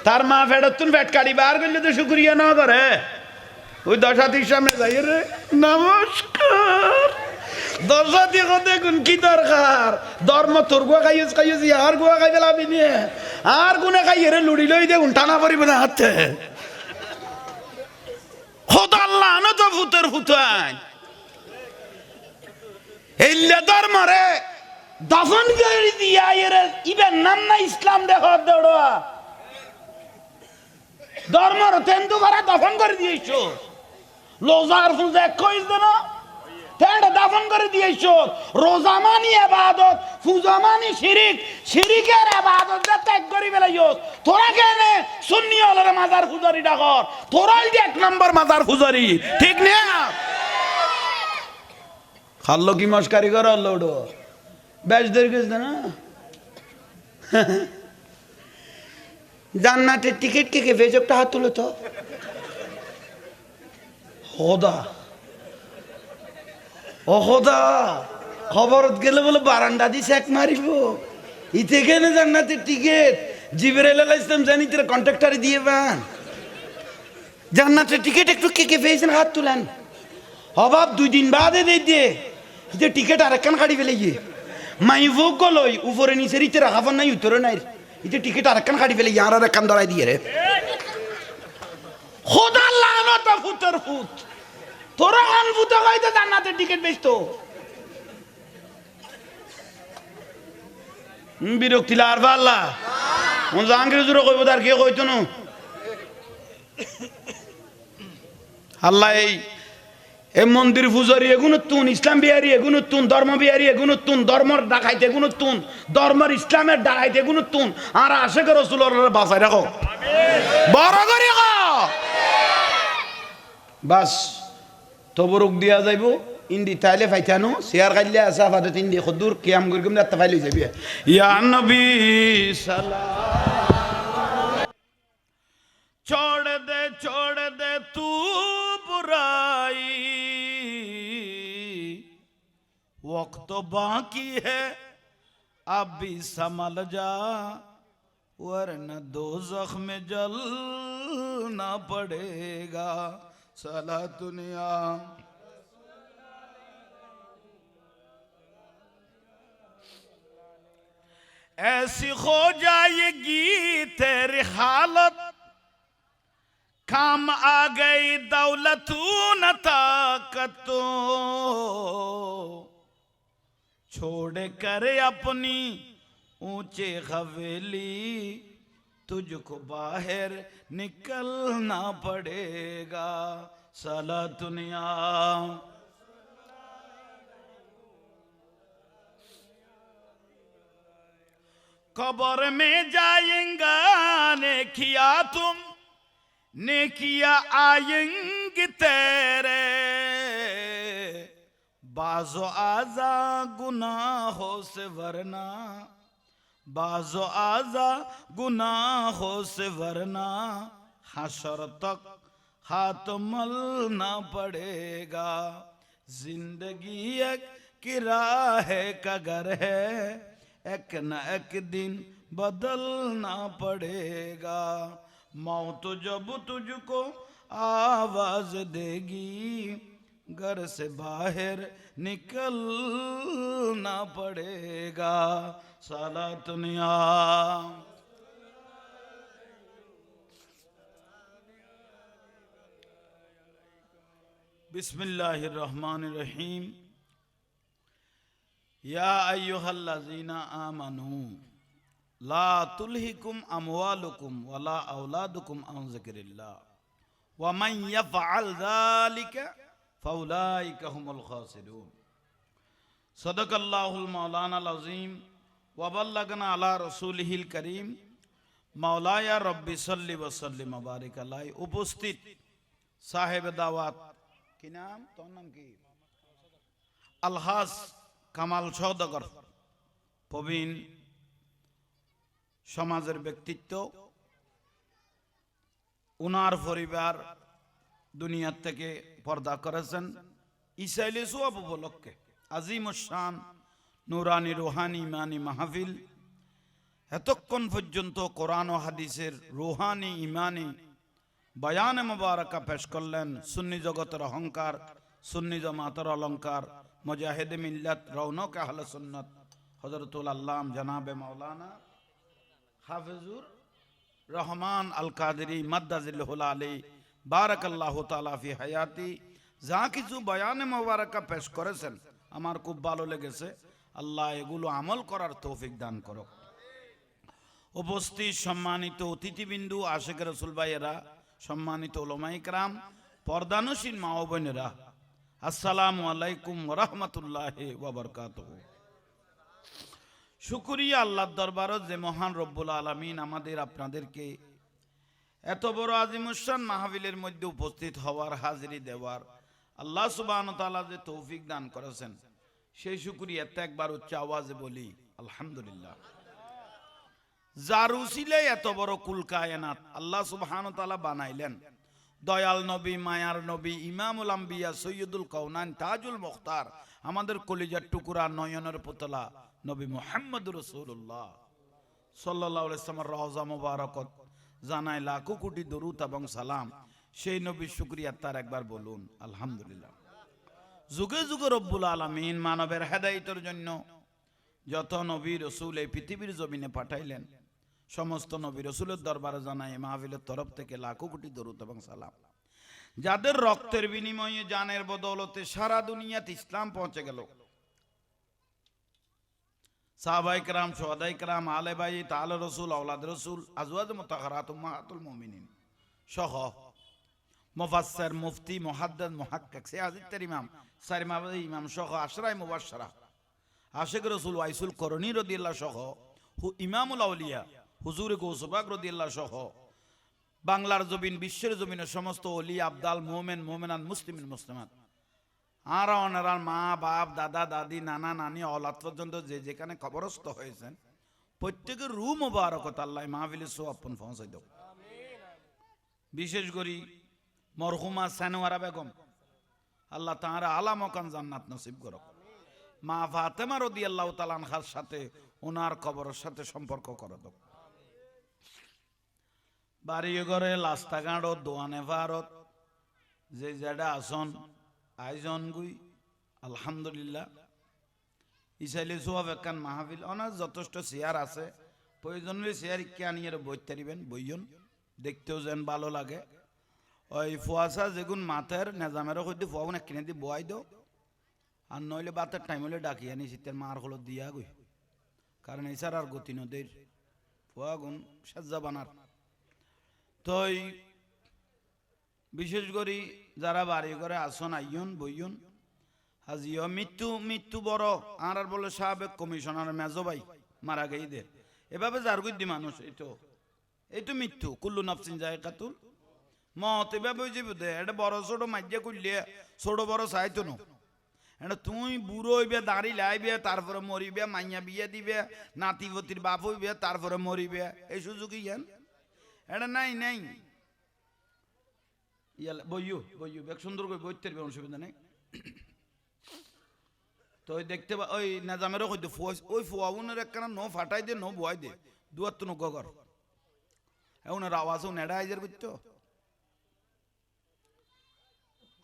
Speaker 1: তার মা ফেরতুন ফেট কাটি বার করলে তো শুকরিয়া না করে ওই দশাতির সামনে যাই রে নমস্কার দশাতি কথা কোন কি দরকার ধর্ম তোর গুয়া খাইস আর গুয়া খাই পেলাবি নিয়ে আর গুনে খাই রে লুড়ি লই দেখুন টানা পড়িবে না হাতে খোদা আল্লাহ না তো ফুতের ফুতাই এইলে ধর্ম রে দফন করে দিয়া এর ইবেন নাম না ইসলাম দেখো দেড়া ধর্মর তেন্দু ভরা দফন করে দিয়েছো লোজার ফুজা কইস দেন তেড়া দফন করে দিয়েছো রোজা মানি ইবাদত ফুজা মানি শিরিক শিরিকের ইবাদত যা ত্যাগ করি বেলাইও তোরা কেনে সুন্নি হলরে মাজার ফুজারি ডাকর তোরাই যে এক নম্বর মাজার ফুজারি ঠিক না খাল্লো কি মস্কারি কর লোডো বেশ দের গেছ না জান্নাতের টিকিট কে ভেজকটা হাত তুলো তো খোদা ও খোদা খবরত গেলে বলে বারান্দা দি চেক মারিব ইতে কেনে জান্নাতের টিকিট জিবরাইল আলাইহিস সালাম জানি তোর কন্ট্রাক্টরে দিয়ে বান জান্নাতের টিকিট একটু কে পেয়েছেন হাত তুলেন অভাব 2 দিন বাদে দিয়ে ইতে টিকিট আরেকখান কাটি ফেলে গিয়ে মাইভো গলই উপরে নিচে ইতে রাখাবার নাই উত্তরে নাই ইতে টিকিট আরেকখান কাটি ফেলে ইয়ার আরেকখান ধরাই দিয়ে রে খোদা লানত ফুতর ফুত তোরা আন ফুত গাইতে জান্নাতের টিকিট বেচতো বিরক্তি লার ভাল্লা ও জাহাঙ্গীর জুড়ে কইব তার কে কইতো না আল্লাহ এই মন্দির পূজারি এগুলো তুন ইসলাম বিহারি এগুলো তুন ধর্ম বিহারি এগুলো তুন ধর্মর ডাকাইতে এগুলো তুন ধর্মের ইসলামের ডাকাইতে এগুলো তুন আর আশেখ রসুলের বাঁচাই রাখো বড় করে বাস তবরুক দিয়া যাইব ইন্দি তাইলে ফাইতানো শেয়ার কাইলে আসা ফাতে ইন্দি খদুর কিয়াম গরগম না তাফাইলি যাবি ইয়া নবী সালাম छोड़ दे तू बुराई वक्त तो बाकी है अब भी संभल जा वरना दोज़ख में जलना पड़ेगा सला दुनिया ऐसी हो जाएगी तेरी हालत काम आ गई दौलत न ताकत छोड़ कर अपनी ऊंचे हवेली तुझको बाहर निकलना पड़ेगा साला दुनिया कब्र में जाएंगा ने किया तुम नेकिया आएंगी तेरे बाजो आजा गुनाहों से वरना बाजो आजा गुनाहों से वरना हशर तक हाथ मलना पड़ेगा जिंदगी एक किराए का घर है एक न एक दिन बदलना पड़ेगा मौत जब तुझको आवाज देगी घर से बाहर निकलना पड़ेगा सलातुनिया बिस्मिल्लाहिर्रहमानिर्रहीम या अय्युहल्लज़ीना आमनू ला तुल्हिकुम अमवालुकुम वला औलादुकुम अन ज़िक्रिल्लाह व मन यफ़अल ज़ालिका फउलाइका हुमुल खासिरून सदक़ल्लाहुल मौलानाल अज़ीम व बल्लगना अला रसूलिहिल करीम मौलाया रब्बि सल्लि व सल्लिम व बारिक अलैहि उपस्थित साहेब दावत কি নাম তোর নাম কি আলহাজ কামাল সওদাগর প্রবীণ সমাজের ব্যক্তিত্ব উনার পরিবার দুনিয়া থেকে পর্দা করেছেন ইসাইলে সোয়াব উপলক্ষে আজিমুশ শান নুরানি রুহানি ইমানি মাহফিল এতক্ষণ পর্যন্ত কোরআন ও হাদিসের রুহানি ইমানি बयान मुबारका पेश करलें सुन्नी जगतर अहंकार सुन्नी जमातर अलंकार मुजाहिद मिल्लत रौनक अहले सुन्नत हजरतुल अल्लाम जनाब मौलाना हाफिजुर रहमान अल कादरी मद्दाजिल्लहुल आली बारकाल्लाहु ताला फी हयाती যা কিছু বয়ানে মুবারকা পেশ করেছেন আমার খুব ভালো লেগেছে আল্লাহ এগুলো আমল করার তৌফিক দান করুক উপস্থিত সম্মানিত অতিথিবৃন্দু আশিক রাসূল ভাইয়েরা সম্মানিত উলামায়ে কেরাম পর্দানশীল মা ও বোনেরা আসসালামু আলাইকুম ওয়া রাহমাতুল্লাহি ওয়া বারাকাতুহু শুকরিয়া আল্লাহর দরবারে যে মহান রব্বুল আলামিন আমাদের আপনাদেরকে এত বড় আজিমুশান মাহফিলের মধ্যে উপস্থিত হওয়ার হাজিরি দেওয়ার আল্লাহ সুবহানাহু ওয়া তাআলা যে তৌফিক দান করেছেন সেই শুকরিয়া একবার উচ্চ আওয়াজে বলি আলহামদুলিল্লাহ যার উসিলায় এত বড় কুল কায়নাত আল্লাহ সুবহানাহু ওয়া তাআলা বানাইলেন দয়াল নবী মায়ার নবী ইমামুল আম্বিয়া সৈয়দুল কাউনাইন তাজুল মুখতার আমাদের কলিজার টুকরা নয়নের পুতলা নবী মুহাম্মদুর রাসূলুল্লাহ সাল্লাল্লাহু আলাইহি ওয়াসাল্লামের রওজা মুবারাকাত জানাই লাখো কোটি দরুদ এবং সালাম সেই নবীর শুকরিয়া তার একবার বলুন আলহামদুলিল্লাহ যুগে যুগে রব্বুল আলামিন মানবের হেদায়েতের জন্য যত নবী রাসূল এই পৃথিবীর জমিনে পাঠাইলেন সমস্ত নবী রাসূলের দরবারে জানাই মাহফিলের তরফ থেকে লাখো কোটি দরুদ এবং সালাম যাদের রক্তের বিনিময়ে জানের বদৌলতে সারা দুনিয়াতে ইসলাম পৌঁছে গেল সাহাবায়ে কেরাম শুহাদায়ে কেরাম আলে বাইত আলে রাসূল আওলাদ রাসূল আজওয়াজ মুতাহহারাত উম্মাহাতুল মুমিনিন সহ মুফাসসির মুফতি মুহাদ্দিস মুহাক্কিক সিয়াসিত্তের ইমাম সারিমাবাদী ইমাম সহ আশরায়ে মুবাশশারা আশিক রাসূল ওয়াইসুল করনী রাদিয়াল্লাহু সহ ইমামুল আউলিয়া হুজুর গৌসবাগ রাদিয়াল্লাহু সহ বাংলার জমিন বিশ্বের জমিনের সমস্ত ওলি আবদাল মুমিন মুমিনাত মুসলিমিন মুসলিমাত আর ওনার মা বাপ দাদা দাদি নানা নানি অলাদ পর্যন্ত যে যেখানে কবরস্থ হয়েছেন প্রত্যেকের রূহ মুবারকত আল্লাহ মাহফিলে সওয়াব পৌঁছাই দাও বিশেষ করে মরহুমা সানোয়ারা বেগম আল্লাহ তাআলা আলা মাকান জান্নাত নসিব করুক মা ফাতেমা রাদিয়াল্লাহু তাআলা আনহার সাথে ওনার কবরের সাথে সম্পর্ক করে দাও বাড়ি ঘরে রাস্তাঘাট দোয়ানে ভারত যে জায়গা আসন আয়োজন গুই আলহামদুলিল্লাহ ইসাইলে সোয়াব একখান মাহফিল ওনার যথেষ্ট চেয়ার আছে প্রয়োজন হলে চেয়ার ইকে আনিয়ে বইতে পারিবেন বইয়ন দেখতেও যেন ভালো লাগে ওই ফুয়াশা যেগুন মাথার নেজামেরও হইতে ফুয়াগুন কিনে দিয়ে বয়াই দাও আর নইলে বাতের টাইম হলে ডাকিয়ে আনি শীতের মার হলো দিয়া গই কারণ এছাড় আর গতি নদীর ফুয়াগুন সাজ্জা বানার তো বিশেষ করে যারা বাড়ি ঘরে আসন আইয়ন বইয়ন হাজিও মৃত্যু মৃত্যু বড় আর বলে সাবেক কমিশনার মেজো ভাই মারা গেই দে এভাবে যার গদ্দি মানুষ এই তো মৃত্যু কুল্লু নাফসিন জায়গাতুল মতে বা বই যাবি দে এটা বড় ছোট মাইজা করলে ছোট বড় চাইতো না এটা তুই বুড়ো হইবে দাঁড়ি লাইবে তারপরে মরিবে মাইয়া বিয়ে দিবে নাতি পতির বাপ হইবে তারপরে মরিবে এই সুযোগই জ্ঞান এটা নাই নাই ইয়ালে বইও বইও বেশ সুন্দর করে বইতে পারবে অসুবিধা নেই তো ওই দেখতে ওই নাজামেরও হইতো ওই ফুয়াউনের একখানা নো ফাটাই দে নো বয় দে দুয়ার তো নৌকা কর ওনার আওয়াজও নেড়া আইজার করতো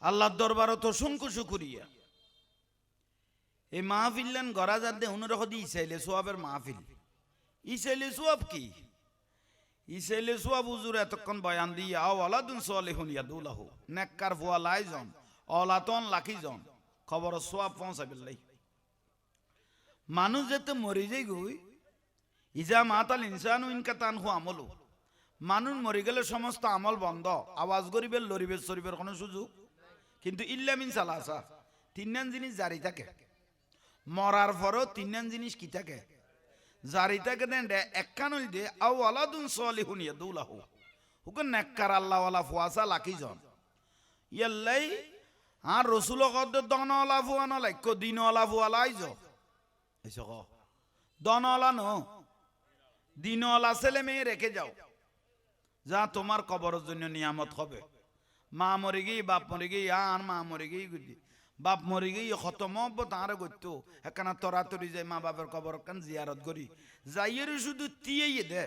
Speaker 1: আল্লাহর দরবারও তো শঙ্কু শুকুরিয়া এই মাহফিললেন গড়া যার দে উনার হদি ইসাইলে সোয়াবের মাহফিল ইসাইলে সোয়াব কি ইসাইলে সোয়াব হুজুর এতক্ষণ বয়ান দিয়ে আও আলাদুন সালিহুন ইয়াদুলাহু নেককার ফুয়া লাইজন অলাতন লাখিজন খবর সোয়াব পৌঁছাবিল্লাই মানুষ যেতে মরি যাই গই ইজা মাতাল ইনসানু ইনকাতান হু আমলু মানুষ মরি গেলে সমস্ত আমল বন্ধ আওয়াজ গরিবের লরিবের শরীফের কোনো সুযোগ কিন্তু ইল্লামিন সালাসা তিনজন জিনিস জারি থাকে মরার পরও তিনজন জিনিস কি থাকে জারি থাকে দেন একখানল দে আও আলাদুন সালিহুন ইয়াদুলাহু হুকুন নেককার আল্লাহওয়ালা ফুয়াসা লাকি জন ইয়াল্লাই আর রসুল কদ দনওয়ালা ফুয়ানো লাইক দিনওয়ালা ফুয়ালা আইজ এসো দনওয়ালা ন দিনওয়ালা ছেলে মেয়ে রেখে যাও যা তোমার কবরের জন্য নিয়ামত হবে মা মরে গিয়ে বাপ মরে গিয়ে আর মা মরে গিয়ে বাপ মরে গিয়ে খতম তাঁরে করতো একখানা তরাতরি যায় মা বাপের কবর কান জিয়ারত করি যাইয়ের শুধু তিয়েই দে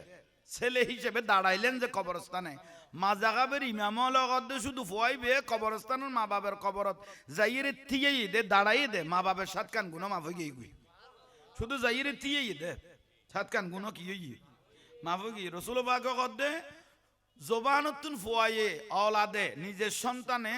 Speaker 1: ছেলে হিসেবে দাঁড়াইলেন যে কবরস্থানে মা জাগাবের ইমাম লগত শুধু ফুয়াইবে কবরস্থানের মা বাপের কবরত যাইয়ের তিয়েই দে দাঁড়াই দে মা বাপের সাত কান গুণ মাফ গিয়ে গুই শুধু যাইয়ের তিয়েই দে সাত কান গুণ কি মাফ গিয়ে রসুল বাগ দে জবানতুন ফুয়ায়ে আওলাদে নিজের সন্তানে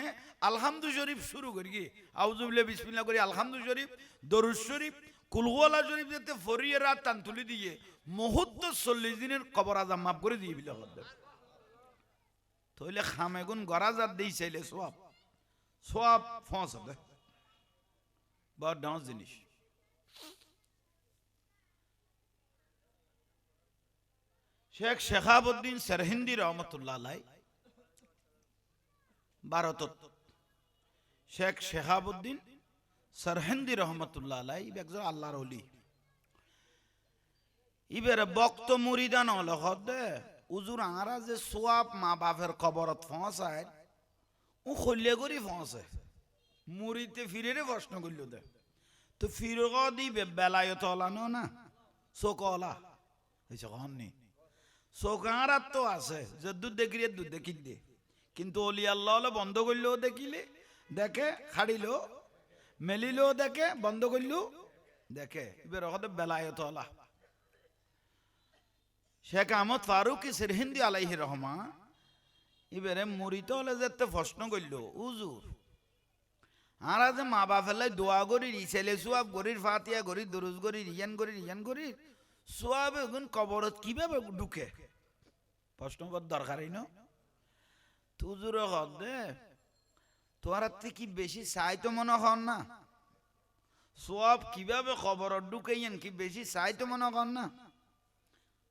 Speaker 1: আলহামদু শরীফ শুরু করি কি আউযুবিল্লাহ বিসমিল্লাহ করি আলহামদু শরীফ দরুদ শরীফ কুলহুয়াল্লাহ শরীফ যেতে ফরিয়ে রাত টান তুলি দিয়ে মুহূর্ত 40 দিনের কবর আযাব মাফ করে দিয়ে বিলা করতে তইলে খামেগুন গরাজাত দেই চাইলে সওয়াব সওয়াব ফসা দে বড় ডাউন জিনিস শেখ শেখাবুদ্দিন সরহিন্দি রহমতুল্লাহ আলাই ভারত শেখ শেখাবুদ্দিন সরহিন্দি রহমতুল্লাহ আলাই একজন আল্লাহর ওলি ইবের বক্ত মুরিদান অলখদ উজুর আরা যে সোয়াব মা বাপের কবরত পৌঁছায় ও খল্লে করি পৌঁছায় মুরিতে ফিরে প্রশ্ন করল দে তো ফিরগ দিবে বেলায়ত অলানো না শোকলা হয়েছে কননি চৌকার তো আছে যে দুধ দেখিলে দুধ দেখিল দে কিন্তু অলি আল্লাহ বন্ধ করলেও দেখিলে দেখে খাড়িল মেলিলেও দেখে বন্ধ করলেও দেখে এবার হতে বেলায়ত আলা শেখ আহমদ ফারুক সিরহিন্দি আলাইহি রহমা এবারে মরিতে হলে যেতে প্রশ্ন করল উজুর আর যে মা বাপেলাই দোয়া করি ছেলে সোয়াব গরির ফাতিয়া গরি দরুজ গরি রিয়ান গরি সোয়াবে গুণ কবরত কিভাবে ঢুকে প্রশ্ন কর দরকারই ন তুজুর দে তোমার কি বেশি চাই তো মনে হন না সোয়াব কিভাবে কবরত ঢুকেইন কি বেশি চাই তো মনে হন না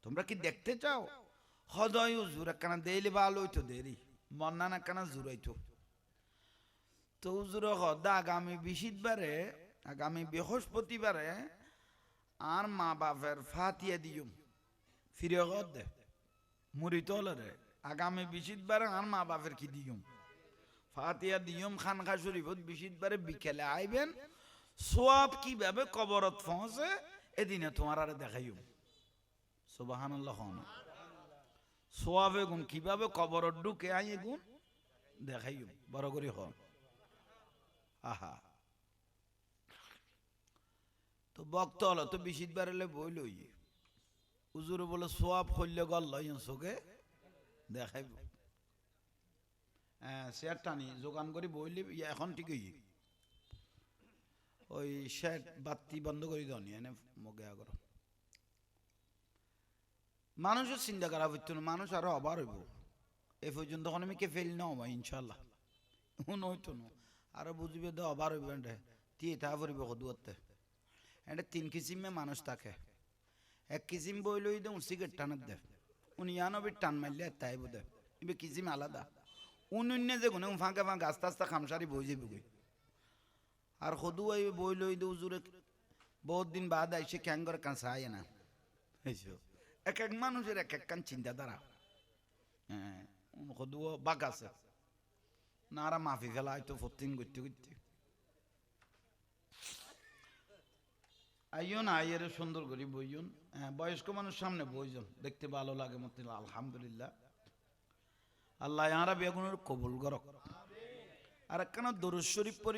Speaker 1: তোমরা কি দেখতে চাও হদয় হুজুর একখানা দেইলে ভালো হইতো দেরি মন্নান একখানা জুড়াইতো তো হুজুর হদা আগামী বিশিতবারে আগামী বৃহস্পতিবারে আর মা বাপের ফাতিয়া দিয়ম ফিরে দে মুড়ি তলরে আগামী বিশিতবারে আর মা বাপের কি দিয়ম ফাতিয়া দিয়ম খানকা শরীফত বিশিতবারে বিকেলে আইবেন সোয়াব কিভাবে কবরত পৌঁছে এদিনে তোমার আরে দেখাইম সুবহানাল্লাহ সোয়াবে গুণ কিভাবে কবরত ঢুকে আই গুণ দেখাইম বড় করে হন আহা তো বক্ত হলো তো বিশিতবার এলে বই লই উজুর বলে সোয়াব করলে গল লই চোখে দেখাইব শেয়ার টানি যোগান করি বইলি এখন ঠিকই ওই শেড বাতি বন্ধ করে দাও এনে মগে আগর মানুষের চিন্তা করা হইতো না মানুষ আরো অবার হইব এ পর্যন্ত আমি কে ফেল না হবা ইনশাল্লাহ হইতো না আরো বুঝবে দে অবার হইব তি তা পড়িব কদুয়াতে এটা 3 কিসিমে মানুষ থাকে এক কিসিম বই লই দে সিগারেট টানার দে উনি 99 টান মারলে তাই বুঝে এবে কিসিম আলাদা উন্নয়নে যে কোনো ফাঁকে ফাঁকে আস্তে আস্তে খামসারি বই যাবে গই আর সদু এই বই লই দে উজুরে বহুত দিন বাদ আইসে ক্যাং করে কাঁচা আয় না এক এক মানুষের এক এক কান চিন্তাধারা হ্যাঁ সদুও বাক আছে না আর মাফি ফেলা হয়তো ফতিন করতে করতে আইন আইয়ের সুন্দর করি বইজন হ্যাঁ বয়স্ক মানুষ সামনে বইজন দেখতে ভালো লাগে মত আলহামদুলিল্লাহ আল্লাহ ইয়ারা বেগুনের কবুল করক আর একখানা দরুদ শরীফ পড়ি